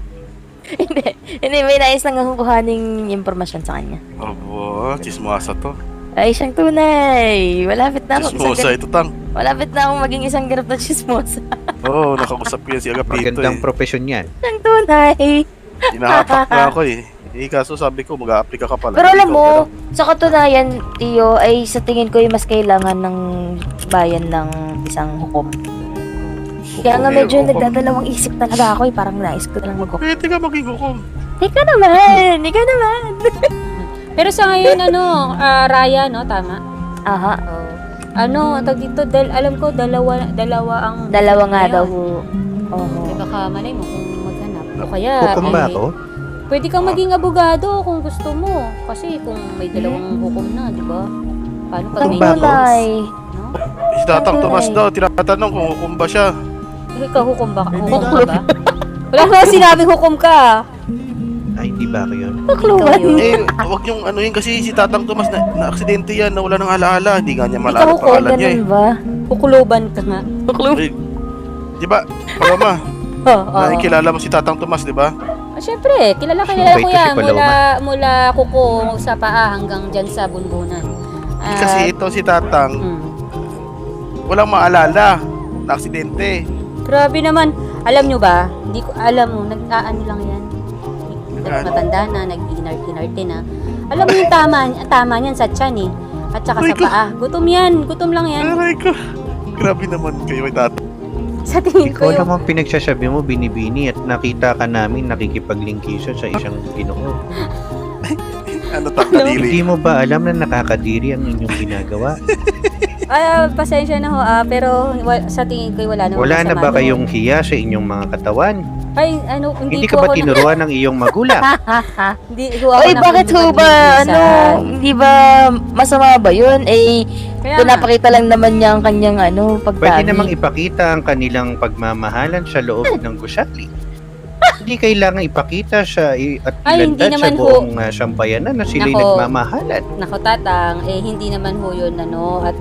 Hindi, may nais lang akong kuhaning impormasyon sa kanya. Abo, chismosa to. Ay, siyang tunay. Malapit na ako. Chismosa ito, Tang. Malapit na akong maging isang ganap na chismosa. Oo, nakausap ko yan si Agapito Magandang eh. profesyon yan. Siyang tunay. Hinahapak na ako eh. Eh, kaso sabi ko, mag-a-apply ka pala. Pero alam Ikaw, mo, pero- sa katunayan, Tio, ay sa tingin ko ay mas kailangan ng bayan ng isang hukom. Kaya nga medyo hukom. nagdadalawang isip talaga ako eh. Parang nais ko na lang mag-hukom. Pwede ka maging hukom. Ikaw naman! Ikaw naman! Pero sa ngayon, ano, Raya, no? Tama? Aha. Oh. Ano, tag dito, alam ko, dalawa ang... Dalawa nga ngayon. daw. Oo. Eh, baka malay mo kung maghanap. O kaya, Hukom ba eh, ako? pwede kang maging abogado kung gusto mo. Kasi kung may dalawang hukom na, di ba? Paano pag Ang may ba ako? tunay. No? Si Tatang Tomas daw, tinatanong kung hukom ba siya. Ikaw, hukom ba? Hukom ka ba? Wala naman sinabing hukom ka. Ay, hindi ba ako yun? Pakluwan. Eh, wag yung ano yun kasi si Tatang Tomas na aksidente yan, nawala ng alaala. Hindi nga niya Ikaw malala hukom, pangalan niya eh. ganun ba? Kukuluban ka nga. Eh, di ba, Paloma, Oo. nakikilala mo si Tatang Tomas, di ba? Siyempre, kilala ko Mabait yan. kasi Paloma. Mula kuko sa paa hanggang dyan sa bunbunan. Eh, kasi ito si Tatang, Hmm. walang maalala na aksidente. Grabe naman. Alam nyo ba? Hindi ko alam mo. Nag-aano lang yan. Matanda na, nag-inarte na. Alam mo yung tama niyan sa tiyan eh. At saka Aray sa ko. paa. Gutom yan. Gutom lang yan. Aray ko. Grabe naman kayo, Tatang. Sa tingin ko Ikaw yung... naman pinagsasabi mo, binibini, at nakita ka namin nakikipaglingkisa sa isang ginoo. Ano, takadiri? Hindi mo ba alam na nakakadiri ang inyong ginagawa? Pasensya na ho pero sa tingin ko wala naman Wala na masama ba doon. kayong hiya sa inyong mga katawan? Ay, ano, hindi Hindi ko ka ba ako tinuruan ng iyong magulang? Hindi ko ako Oy, bakit ho ba? Ano? nakikinig Hindi ba masama ba yun? Eh, Kaya nga. pinapakita lang naman niya ang kanyang ano, Pwede pagdami. namang ipakita ang kanilang pagmamahalan sa loob ng gusali. Hindi kailangan ipakita sa at Ay, hindi ilandad sa naman ho. buong sambayanan na sila'y Nako. nagmamahalan. Nako, Tatang, hindi naman ho yun, at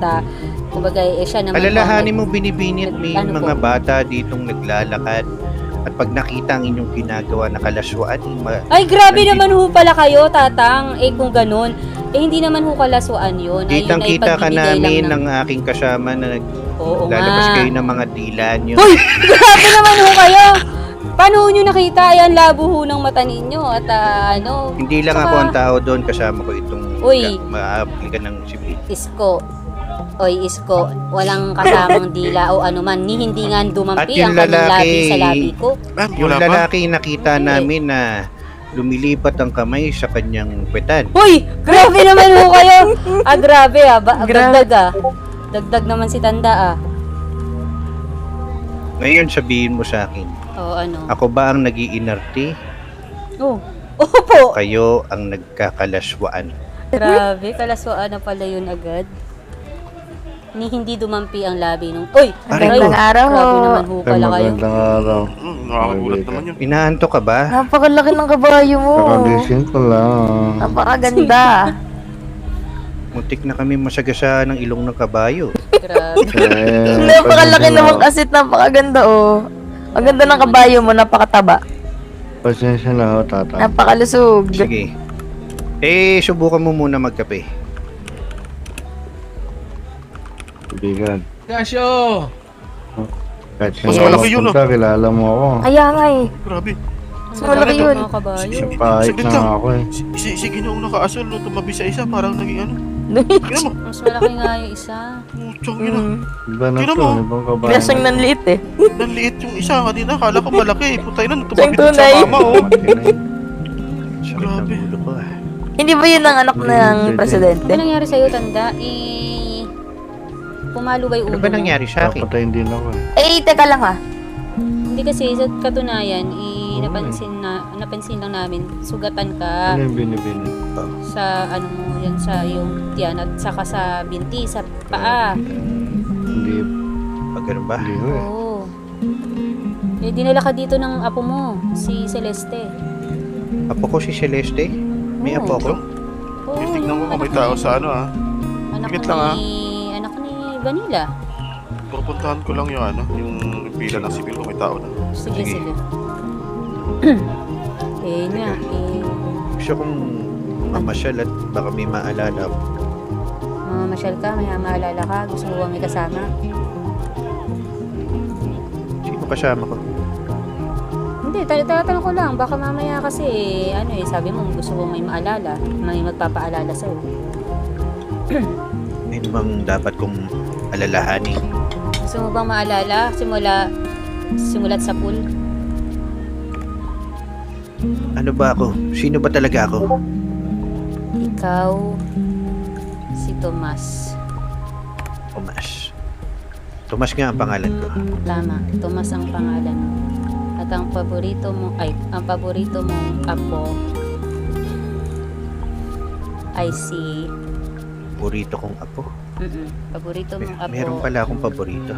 kumbaga, siya naman Alalahanin ho, mo binibini at may Ano mga po? bata ditong naglalakad. At pag nakita ang inyong ginagawa na kalaswaan, Ay, grabe Nandito. naman ho pala kayo, Tatang. Kung ganun, hindi naman ho kalaswaan yun. Ayun kitang ay kita ka pagbibigay namin lang ng aking kasama na Oo naglalabas nga. kayo ng mga dila nyo. Hoy! Grabe naman ho kayo! Paano ho nyo nakita? Ayan, labo ho ng mata ninyo. At ano, Hindi lang Saka- ako ang tao doon, kasama ko itong Uy. maaapli ng sibil. Isko. Oy, Isko, walang kasamang dila o ano man. Hindi nga At dumampi yung ang kanyang labi lalaki- sa labi ko. Ah, Yung wala pa. lalaki nakita Hindi. namin na lumilipat ang kamay sa kanyang kwetan. Uy! Grabe naman ho kayo! Grabe Grabe. Dagdag Dagdag naman si Tanda Ngayon sabihin mo sa akin, O ano? ako ba ang nagiinarte? Oh. Opo! Kayo ang nagkakalaswaan. Grabe, kalaswaan na pala yun agad. Hindi dumampi ang labi nung... Uy! Aray Aray, ko. Magandang araw ho. Grabe naman ho pala kayo. Mm, Nakakagulat naman yun. Inaanto ka ba? Napakalaki ng kabayo mo. Kakagising ko lang. Napakaganda. Muntik na kami masagasa ng ilong ng kabayo. Grabe. Napakalaki naman kasi napakaganda oh. Ang ganda ng kabayo mo, napakataba. Pasensya na ho, tata. Napakalusog. Sige. Subukan mo muna magkape. Bigan. Gasyo! Kahit Mas sino malaki yun, punta, kilala mo ako. Kaya nga eh. Grabe. Mas malaki yun. Mga kabayo. Pahit Saglit na lang. ako eh. Si Ginoong naka-asol, no, tumabi sa isa, parang naging ano. Tingnan mo. Mas malaki nga yung isa. Putsang ina. Iba na Tingnan to, mo. ibang kabayo. Kaya siyang nanliit eh. Nanliit yung isa kanina. Akala ko malaki. Putay na, tumabi Siyang dun sa tunay. mama, oh. Sakit ng Grabe. ulo ko ah. Hindi ba yun ang anak ng presidente? Ano nangyari sa'yo, tanda? Pumalo ba yung Ano ulo ba mo? nangyari sa akin? Papatayin din ako eh. Teka lang ha. Hindi kasi sa katunayan, napansin lang namin, sugatan ka Ano yung binibini? sa ano mo, yan sa yung tiyan at saka sa binti, sa paa. Hindi, Pag ganun ba? hindi ho eh. Oo. Eh, dinala ka dito ng apo mo, si Celeste. Apo ko si Celeste? May apo ko? Oo, Tignan ko yung kung may tao sa ano, ah. anak Wait ni, lang, anak ni Vanilla. Pupuntahan ko lang yung ano, yung pila ng sibil kung may tao na. Sige, Sige. sige. Eh, nga, Gusto kong mamasyal at baka may maalala ako. mamamasyal ka, may maalala ka, gusto mo bang may kasama? Sino kasama ko? Hindi, tatanong ko lang, baka mamaya kasi, ano eh, sabi mo, gusto mo may maalala, may magpapaalala sa'yo. Ano bang dapat kong alalahanin? Gusto mo bang maalala, simulat sa pool? Ano ba ako? Sino ba talaga ako? Ikaw, si Tomas. Tomas nga ang pangalan ko. Tama, Tomas ang pangalan mo. At ang paborito mong apo ay si... Paborito kong apo. Paborito mong apo. Meron pala akong paborito.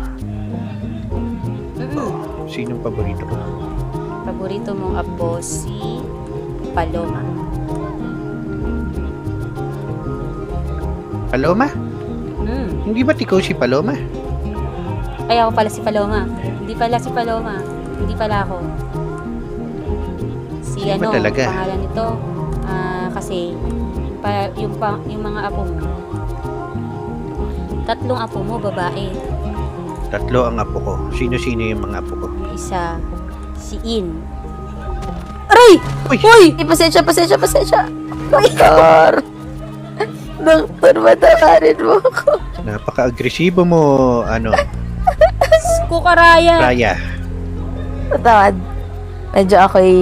Sinong paborito ko? Paborito mong apo si Paloma. Paloma? Hindi ba't ikaw si Paloma? Ay, ako pala si Paloma. Hindi pala si Paloma. Hindi pala ako. Si Sino ba ano, talaga? pangalan nito, kasi yung mga apo mo. 3 apo mo, babae. 3 ang apo ko. Sino-sino yung mga apo ko? Isa, si In. Aray! Uy! Pasensya. Doktor. Doktor, matawarin mo ako. Napaka-agresibo mo, ano, Kukaraya! Raya. Patawad. Medyo ako'y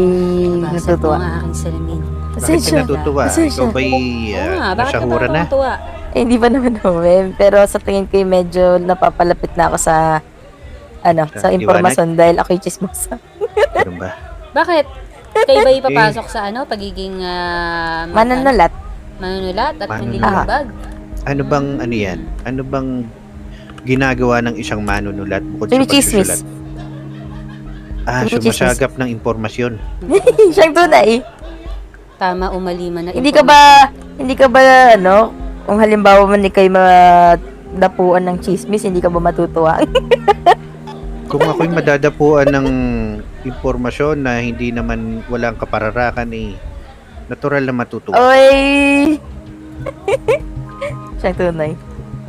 natutuwa. Ang aking salamin. Bakit ka Pasensya. natutuwa? Pasensya. Ikaw ba'y Oo nga, bakit ka nasahura na? natutuwa? Eh, hindi pa naman namin. Pero sa tingin ko medyo napapalapit na ako sa sa impormasyon dahil ako'y chismosa. Ganun ba? Bakit? Kayo ba ipapasok sa pagiging Mananulat. manunulat at hindi Manunulat. lumabag? Ano bang ano yan? Ano bang ginagawa ng isang manunulat bukod sa Chismis. pagsusulat? Chismis. Sumasagap ng impormasyon. Siyang tunay. Tama o mali man na Hindi ka ba kung halimbawa man ikay madapuan ng chismis, hindi ka ba matutuwa? Kung ako'y madadapuan ng impormasyon na hindi naman walang kapararakan natural na matutuwa. Oy! Siyang tunay.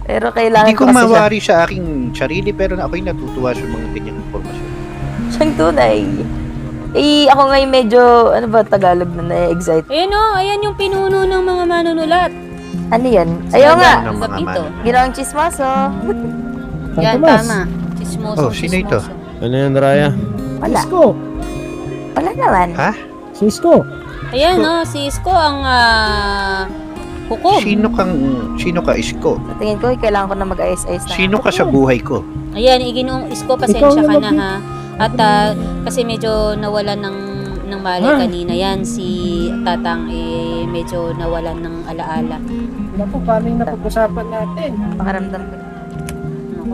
Pero kailangan Hindi ko kasi mawari sa aking sarili pero ako'y natutuwa sa mga ganyang impormasyon. siyang tunay. Ako ngayon medyo, Tagalog na na-excite. Ayan yung pinuno ng mga manunulat. Ano yan? Ayaw nga. Ng mga Gapito. Ginawang chismoso. Yan, Tomas. tama. Chismoso, Oh, sino ito? Ano yan, Raya? Wala. Isko. Wala naman. Ha? Si Isko. Ayan, si Isko ang hukom. Sino ka Isko? Sa tingin ko, kailangan ko na mag-ayos-ayos na. Sino ka sa buhay ko? Ayan, Ginoong Isko, pasensya ka na ha. At kasi medyo nawalan ng malay kanina yan. Si Tatang medyo nawalan ng alaala. Naku, paano yung napag-usapan natin? Pakaramdam ko. Ako.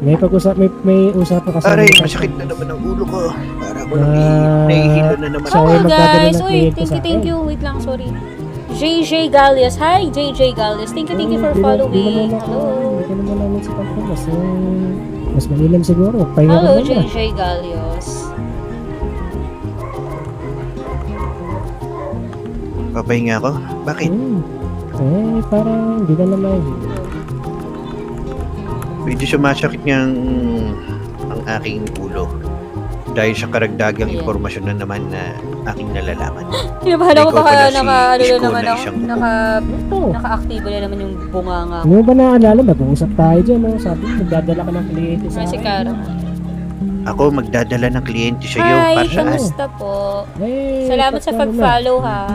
may usapan kasi. Aray, masakit na naman ang ulo ko. Para ako lang Ah, nahihilo na naman. siya ay Oh, magdadala guys. ng Uy, kliyente thank sa you, thank akin. you. Wait lang, sorry. JJ Gallius. Hi, JJ Gallius. Thank you for following. Hello. Hindi ko naman namin sa pagkakas. Mas manilam siguro. Pahinga ko Hello, muna. JJ Gallius. Papahinga ako? Bakit? Parang hindi na naman. Medyo sumasakit niyang ang aking ulo. Dahil sa karagdagang Ayan. impormasyon na naman na aking nalalaman. Kinabahan ako Ikaw baka pala si ano na Isko naman na ako. isang Naka-aktibo na naman yung bunganga Ano ba naalala? Mag-uusap tayo dyan. No? Sabi mo, magdadala ka ng kliyente sa Si akin. Kara. Ako magdadala ng kliyente sa iyo. Hi, Para saan? kamusta po? Salamat sa pag-follow ha.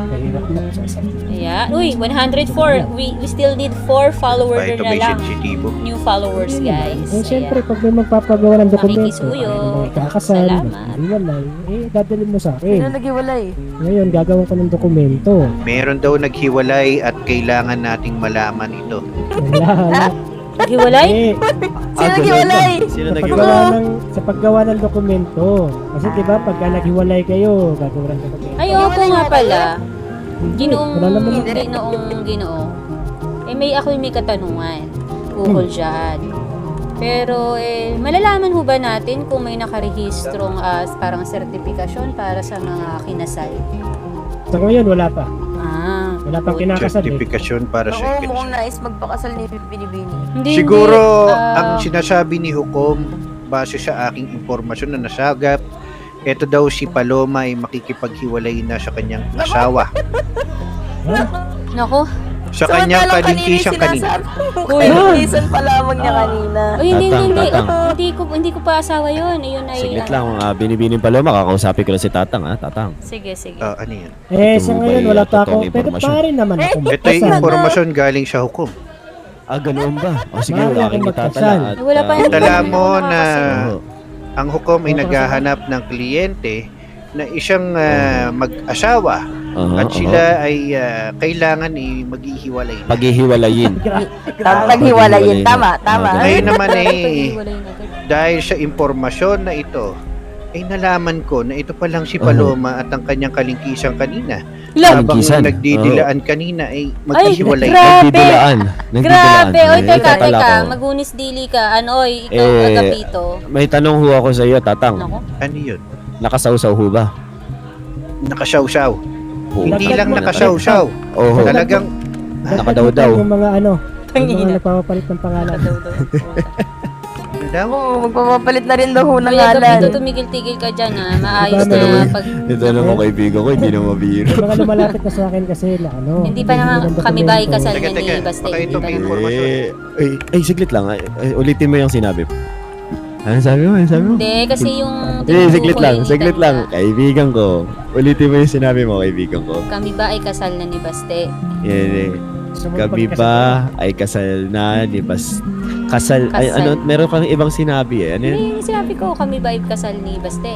Yeah. Uy, 104. We still need 4 followers Ito na may lang. sensitibo. New followers, guys. Siyempre, pag may magpapagawa ng dokumento, Nakikisuyo. may kakasal, Salamat. hiwalay, dadalhin mo sa akin. naghiwalay? Ngayon, gagawin ko ng dokumento. Meron daw naghiwalay at kailangan nating malaman ito. Wala. Naghiwalay? Sino naghiwalay? Sino Sa naghiwalay? paggawa sa paggawa ng dokumento. Kasi di ba pagka naghiwalay kayo, gagawin ng dokumento. Ay, opo nga pala. Ginoong, Wala naman. ginoo. Eh, may katanungan. Ukol dyan. Pero, malalaman ho ba natin kung may nakarehistrong parang sertifikasyon para sa mga kinasal? Sa ngayon, wala pa. Wala pang good. kinakasal eh. Certification para sa Oo, kinasal. mukhang nais magpakasal ni Binibini. Hindi, Siguro, hindi. ang sinasabi ni Hukom, base sa aking impormasyon na nasagap, eto daw si Paloma ay makikipaghiwalay na sa kanyang asawa. Nako. Sa kanyang kalingkisang kanina. Uy. Reason pa lamang niya kanina. Uy, hindi. Tatang. Hindi ko pa asawa yun. Ayun ay... Siglit lang, Binibining Paloma, kakausapin ko na si Tatang, ha? Tatang. Sige. Ano yan? Sa ngayon, wala pa ako. Pero Impormasyon. pa rin naman ako Ito ay magkasal. impormasyon galing sa Hukom. Ganoon ba? O sige, Maaari wala akong kang magkasal. itatala. At, Wala pa hindi Tala pa mo naman na nakakasal. ang Hukom ay naghahanap ng kliyente na isang mag-asawa at sila ay kailangan maghihiwalay na. paghihiwalayin. Paghiwalayin. Tama. Ngayon naman Paghiwalay na agad. dahil sa impormasyon na ito, ay nalaman ko na ito palang si Paloma at ang kanyang kalingkisang kanina. Habang Kalingkisan? nagdidilaan kanina ay Ay, maghihiwalay na. grabe! Nagdidilaan. Grabe! Oy, teka. Itatala ko. Magunis dili ka. Ano, ikaw, agapito. May tanong ho ako sa iyo, Tatang. Nako. Ano yun? Nakasawsaw ho ba? Nakasawsaw. Hindi Dagdag lang mo- nakasawsaw. Oo. Talagang Nakadaw-daw. Yung mga ano, yung Tangina. mga nagpapapalit ng pangalan. daw. Oo, magpapapalit na rin daw ho ng Uy, agapito, ngalan. tumigil-tigil ka dyan ha. Maayos Ito na pag... Ito naman kaibigan ko, hindi na mabiro. Yung mga lumalapit na sa akin kasi na ano. Hindi pa naman ng kami ba dokumento. ikasal Teka, niya teka. ni Baste? Baka ito Hindi pa may naman. informasyon. Ay, siglit lang. Ulitin mo yung sinabi. Ano sabi mo? Hindi, kasi yung... Siglit lang, tinutukoy ni siglit Tanya, lang. Kaibigan ko. Ulitin mo yung sinabi mo, kaibigan ko. Kami ba ay kasal na ni Baste? Kami ba ay kasal na ni Kasal. Ay, Kasal. ano, meron kang ibang sinabi eh. Ano yun? Hindi, sinabi ko, kami ba ay kasal ni Baste?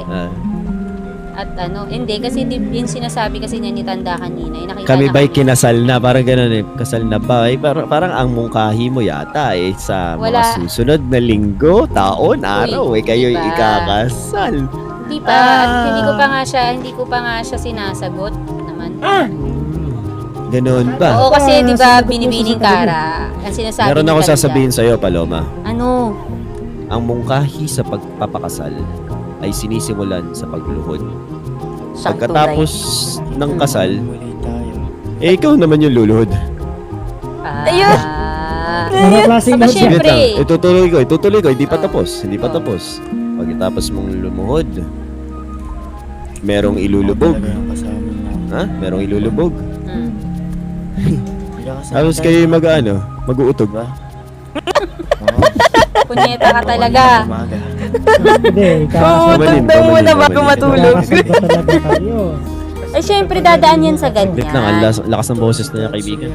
At ano, hindi, kasi yung sinasabi kasi niya ni Tanda kanina, nakita Kami na ba'y kami. kinasal na? Parang gano'n eh. Kasal na ba? Eh, parang ang mungkahi mo yata eh. Sa Wala. mga susunod na linggo, taon, araw eh. Kayo'y diba? ikakasal. Hindi pa, at hindi ko pa nga siya sinasagot naman. Gano'n ba? Oo, kasi di ba sinagot mo binibining sa Kara, ang sinasabi Meron ni ako Tanda. sasabihin sa'yo, Paloma. Ano? Ang mungkahi sa pagpapakasal ay sinisimulan sa pagluhod. Pagkatapos ng kasal, ikaw naman yung luluhod. Ayun! Mga klaseng Aba, load yan. syempre. Itutuloy ko, hindi pa tapos. Pagkatapos mong lumuhod, merong ilulubog. Merong ilulubog. Hmm. Tapos kayo mag-uutog. Punyeta ka talaga. Hindi, kakasal. Daw mo na bago matulog. Kakasal ba talaga kayo? Ay, syempre, dadaan yan sa Wait lang, ang ganyan. lakas ng boses na niya, kaibigan.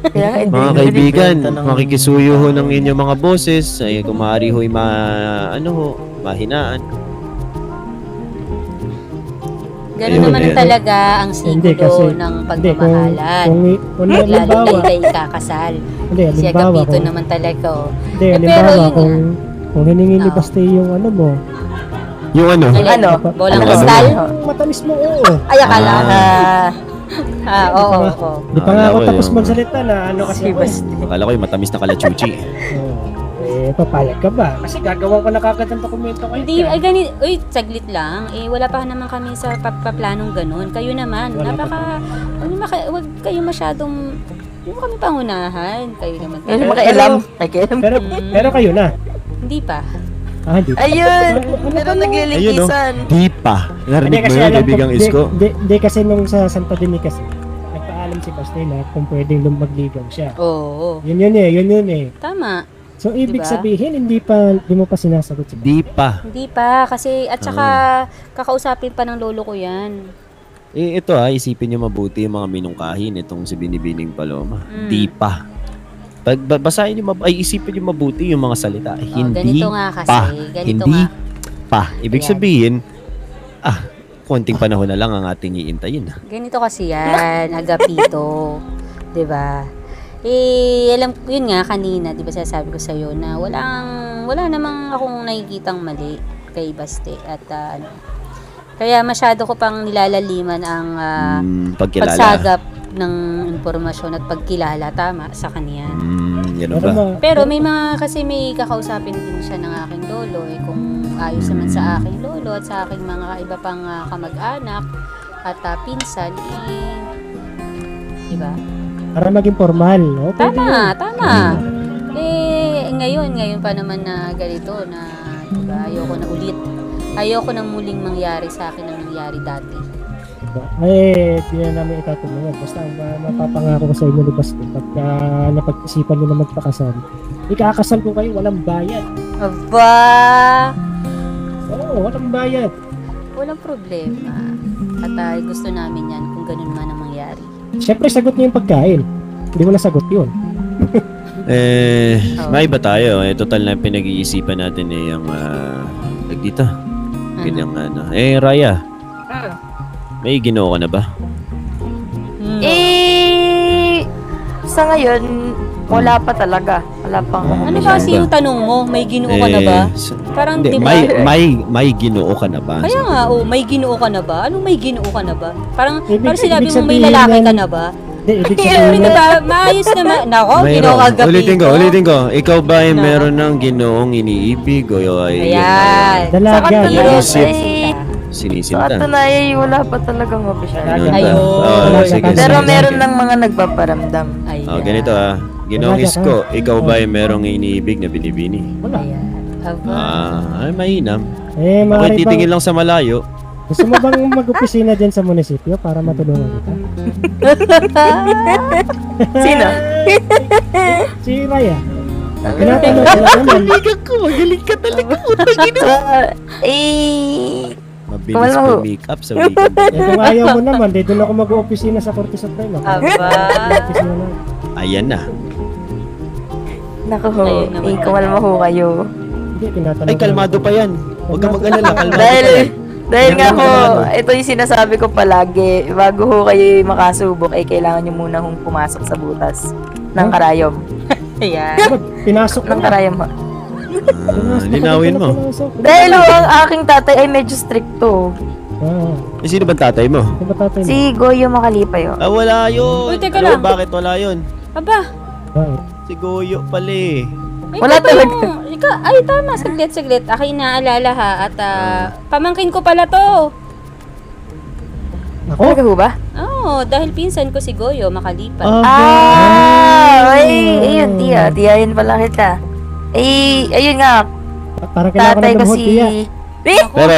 Kaya nga, Mga kaibigan, makikisuyo ho ng inyong mga boses. Ay, kung maaari ho'y mahinaan. Ganun naman Ayun. talaga ang Hindi, sigulo kasi- ng Hindi, pagmamahalan. kung Lalo halimbawa, na ikakasal. hindi, Si halimbawa Agapito kung, naman talaga. Oh. hindi, pero halimbawa yun kung Kung hiningi ni Baste yung ano mo, Yung ano? Ano? Bolang Ano? kristal? matamis mo, oo. Ay, akala. Oo. Di pa nga Akala ako ko tapos yung- magsalita na ano kasi ako. Akala ko yung matamis na kalachuchi. Papayag ka ba? Kasi gagawa ko na kagad ng dokumento kayo. Hindi, ay ganit. Uy, saglit lang. Eh, wala pa naman kami sa paplanong ganun. Kayo naman, wag kayo masyadong, hindi mo kami pangunahan. Kayo naman. Hindi makialam. Nakialam. Pero kayo na. Hindi pa. Hindi pa. Ayun! Pero Ayun, no? naglilikisan. Di pa. Narinig mo yun, kaibigang Isko? Di kasi nung sa Santa Dinica kasi, nagpaalam si Baste na kung pwedeng magligaw siya. Oo. Yun eh. Tama. So, ibig Diba? sabihin, hindi mo pa sinasagot si Baste. Di pa. Hindi pa. Kasi, at saka, kakausapin pa ng lolo ko yan. Eh, ito isipin niyo mabuti yung mga minungkahin itong si Binibining Paloma. Di pa. Basahin niyo, isipin niyo mabuti yung mga salita. Hindi ganito nga kasi. pa. Ganito Hindi nga. pa. Ibig Ayan. sabihin, konting panahon na lang ang ating iintayin. Ganito kasi yan, agapito. 'Di ba? Eh, alam ko yun nga kanina, 'di ba sasabi ko sa iyo na wala namang akong nakikitang mali kay Baste at ano. Kaya masyado ko pang nilalaliman ang Pagkilala. pagsagap ng impormasyon at pagkilala tama sa kanya. Yan ba? Pero may kasi may kakausapin din siya ng aking lolo kung ayos naman sa aking lolo at sa aking mga iba pang kamag-anak at pinsan diba? Para maging formal. No? Tama. Ngayon pa naman na ganito na diba, ayoko na muling mangyari sa akin ang nangyari dati. Di na namin itatulungan. Basta ang mapapangako ko sa inyo ni Baste, pagka napag-isipan nyo na magpakasal, ikakasal ko kayo, walang bayad. Aba! Oo, walang bayad. Walang problema. At gusto namin yan kung ganun man ang mangyari. Siyempre, sagot niyo yung pagkain. Hindi mo nasagot yun. May iba tayo. Total na pinag-iisipan natin yung dito. Ganyang Raya. May ginoo ka na ba? Sa ngayon, wala pa talaga. Wala pang... Ano kasi yung tanong mo? May ginoo ka na ba? Parang Hindi, diba? may ginoo ka na ba? Kaya nga, may ginoo ka na ba? Anong may ginoo ka na ba? Parang sinabi ibig mo may sabihin lalaki yan- ka na ba? Hindi, ibig Pero sabihin diba, maayos naman. Nako, ginoo ka gabi. Ulitin ko. Ikaw ba ay meron ng ginoong iniibig o ay Ayan. Dalaga. sinisinta? Sa katunayan, wala pa talagang opisyal. Ayun. Sige. Pero meron ng mga nagpaparamdam. Oh, ganito Ginoong Isko, ikaw ba ay merong iniibig na binibini? Wala. Ay mainam. Maaari Ako'y bang- titingin lang sa malayo. Gusto mo bang mag-opisina dyan sa munisipyo para matulungan kita? Sino? Si Raya. Tinatanong ko lang naman. Magaling ka talaga. Mabilis Wala. mag-make up sa weekend. Kung ayaw mo naman, doon ako mag-opisina sa Korte Suprema. Opisina na. Ayan na. Naku ho, kumalma ho kayo. Hindi, tinatanong Ay, ko kalmado pa yan. Huwag ka mag-alala, kalmado Dahil pa yan. nga ho, ito yung sinasabi ko palagi, bago ho kayo makasubok, kailangan nyo muna hong pumasok sa butas ng karayom. Ayan. Pinasok Ng karayom ho. Linawin mo. Dahil ho, ang aking tatay ay medyo stricto. Sino ba tatay mo? Si Goyo Makalipay ho. Wala yun. Uy, teka Alam lang. mo bakit wala yun? Aba, Si Goyo pala eh. ay, Wala teka talaga. lang. Ay, tama. Saglit. Aking naalala ha. At pamangkin ko pala to. Talaga ho ba? Oo, dahil pinsan ko si Goyo Makalipan. Ayun, tiyahin pala kita. Ayun nga, Parang kailangan ko tatay na ko lumahod, si... tiya. Pero,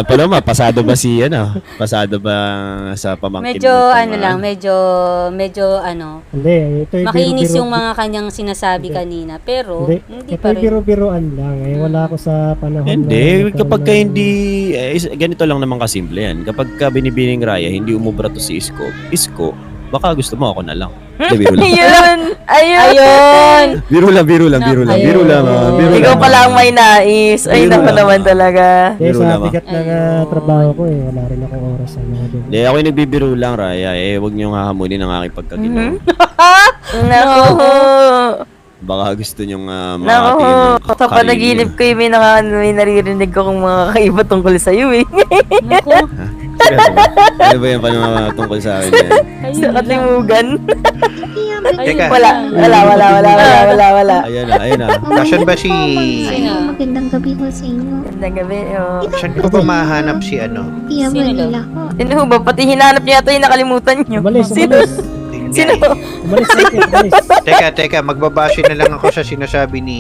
Paloma, pasado ba si, pasado ba sa pamangkin Medyo, mo? medyo, Hindi, ito yung makinis biro-biro- yung mga kanyang sinasabi kanina. Pero, hindi ito pa yung rin. biro-biroan lang. Wala ako sa panahon Hindi, kapag ka hindi, ganito lang naman kasimple yan. Kapag ka binibining Raya, hindi umubra to si Isko, baka gusto mo ako na lang. Hindi, biro lang. Ayun! Biro lang. Ikaw pala ang may nais. Ay, Biro naku lang. naman talaga. Kaya Biro sa lang, bigat ng trabaho ko wala rin akong oras sa mga doon. Hindi, ako'y nagbibiro lang, Raya. Huwag niyong hahamunin ang aking pagkaginoo. Naku. Baka gusto nyong Nako, makati ng sa panaginip ko yung may naririnig ko kung mga kakaiba tungkol sa'yo eh. Naku, Ano ba yung panunod tungkol sa akin yan? Sa katimugan. ayun Teka. lang. Wala. Ayun na. Nasaan ba si... Sino? Magandang gabi ko sa inyo. Gandang gabi, oh. Saan ko ba mahanap si ano? Tia Sino Manila ko. Sino ba? Pati hinanap niya ito yung nakalimutan niyo. Umalis, Sino? umalis. Sino? Umalis, umalis. Teka, magbabase na lang ako sa sinasabi ni...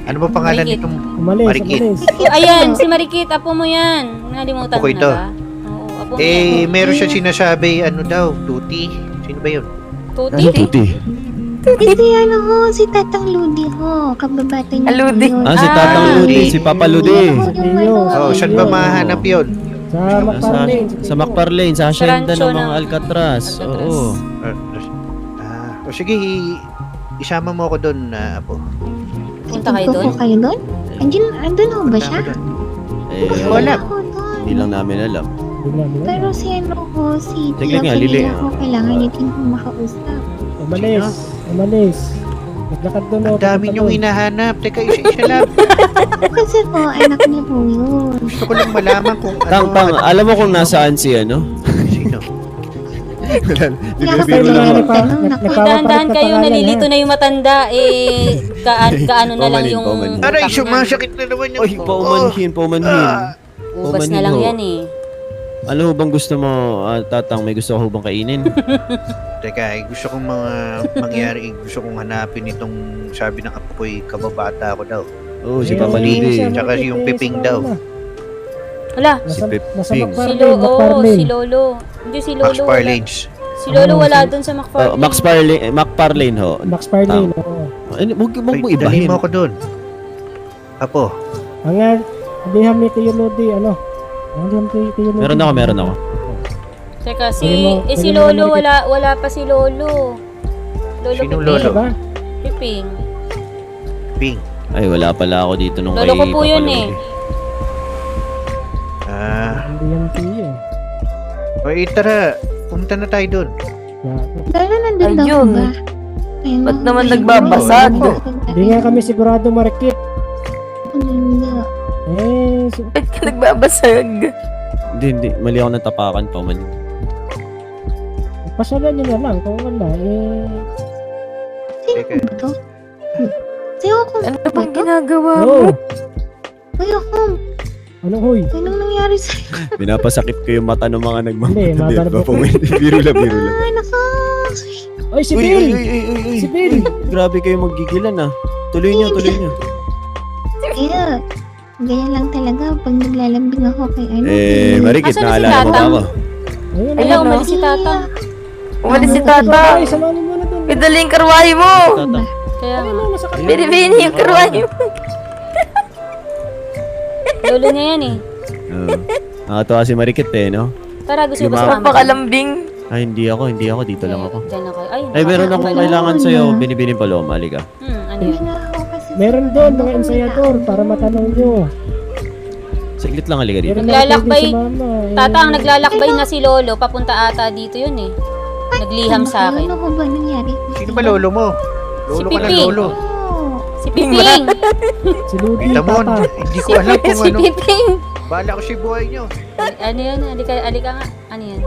ano ba pangalan Marikit. nitong Umalis, Marikit? umalis. Ayan, si Marikit, apo mo yan. Nalimutan Apo ko mo ito. na ba? Oo, apo mo yan. Meron siya sinasabi, ano daw, Tuti? Sino ba yun? Tuti? Ano, Tuti? Ito ano ho, si Tatang Ludi ho. Kababata niya. Ludi. Si Tatang Ludi, si Papa Ludi. Oh, saan ba mahanap yun? Sa McFarlane. Sa McFarlane, sa hacienda Rancho ng mga ng Alcatraz. Oo. O sige, isama mo ako doon, Apo. Punta kayo doon? Kayo doon? Andun ho ba siya? Wala. Ako doon. Hindi lang namin alam. Pero si ano ho, si Saglit Tia nga, Lili. Manila ko, kailangan nitin kong makausap. Umalis. Naglakad doon Ang dami niyong hinahanap. Teka, isa-isa lang. Kasi po, anak niya po yun. Gusto ko lang malaman kung Tang, alam mo kung nasaan si ano? Sino? Dahan-dahan kayo, nalilito na yung matanda. Gaano na lang yung... Aray, sumasakit na naman yung... Oy, paumanhin. Ubas na lang yan eh. Ano bang gusto mo, Tatang? May gusto ko bang kainin? Teka, gusto kong mangyari, gusto kong hanapin itong sabi ng apo ko'y kababata ako daw. Oo, si Papa Ludi. Tsaka yung Piping daw. Hala, Si Nasa Piping. si Lolo. Si Lolo. Hindi si Lolo. Max Parlanes. Si Lolo wala doon sa McFarlane. McFarlane ho. McFarlane, oo. Huwag mo Dali ibahin. mo ako doon. Apo, Ang aliham ni Tio Lodi, ano? Ang aliham ni Tio Lodi. Meron ako. Teka, si Lolo, wala pa si Lolo. Lolo Sinong Piping. Lolo? Diba? Piping. Ping. Ay, wala pala ako dito nung Lolo ko kay po Papa yun Lodi. eh. Hindi yan Tio. O tara, pumunta na tayo doon. Dala nandun daw Ayun. ba? Ayun, Ba't naman ayun, nagbabasag? Hindi nga kami sigurado marikit. Hindi. Ba't ka nagbabasag? Hindi. Mali ako natapakan pa man. Pasyalan nyo na lang kung wala, Sino Teka. ba to? Sino ko Ano bang ginagawa mo? Oo. Uy, ako. Anong huy? Anong nangyari sa'yo? Pinapasakit ko yung mata ng mga Hindi, nagmamahal. mabarbot. Biro lang. Ay, nako. Oy, si Bill! Si Bill! Grabe kayo magigilan ah. Tuloy niyo. Kaya, ganyan lang talaga pag naglalambing ako kay ano. Marikit, Asan na si naalala mo ba Tatang? ako? Ayun, Ala, umalis si Tata. Umalis si Ay, Tata. samanin mo na doon. Idali yung karwahe mo. Tatang. Kaya nga. Binibini yung karwahe mo. Lolo niya yan eh. Oo. Nakatawa si Marikit eh, no? Tara, gusto mo ba Lumabas. sumama? Pakalambing. Ay, hindi ako. Dito lang ako. Diyan na kayo. Ay, Ay, meron akong nakakapala. kailangan sa'yo. Binibini Paloma, halika. Ano Hindi yun? na ako kasi. Meron doon, mga ensayador, para matanong nyo. Saglit lang, halika dito. Meron Naglalakbay. si Mama, Tata, ang naglalakbay na si Lolo. Papunta ata dito yun eh. Nagliham sa akin. Ano ko ba nangyari? Sino ba lolo mo? Lolo Si ka na Piping. lolo. Oh. Si Piping! Si Ludi, Tamon, Tata. hindi ko alam kung Si ano. Piping! Bahala ko si buhay nyo. Ano yan? Alika nga. Ano yan?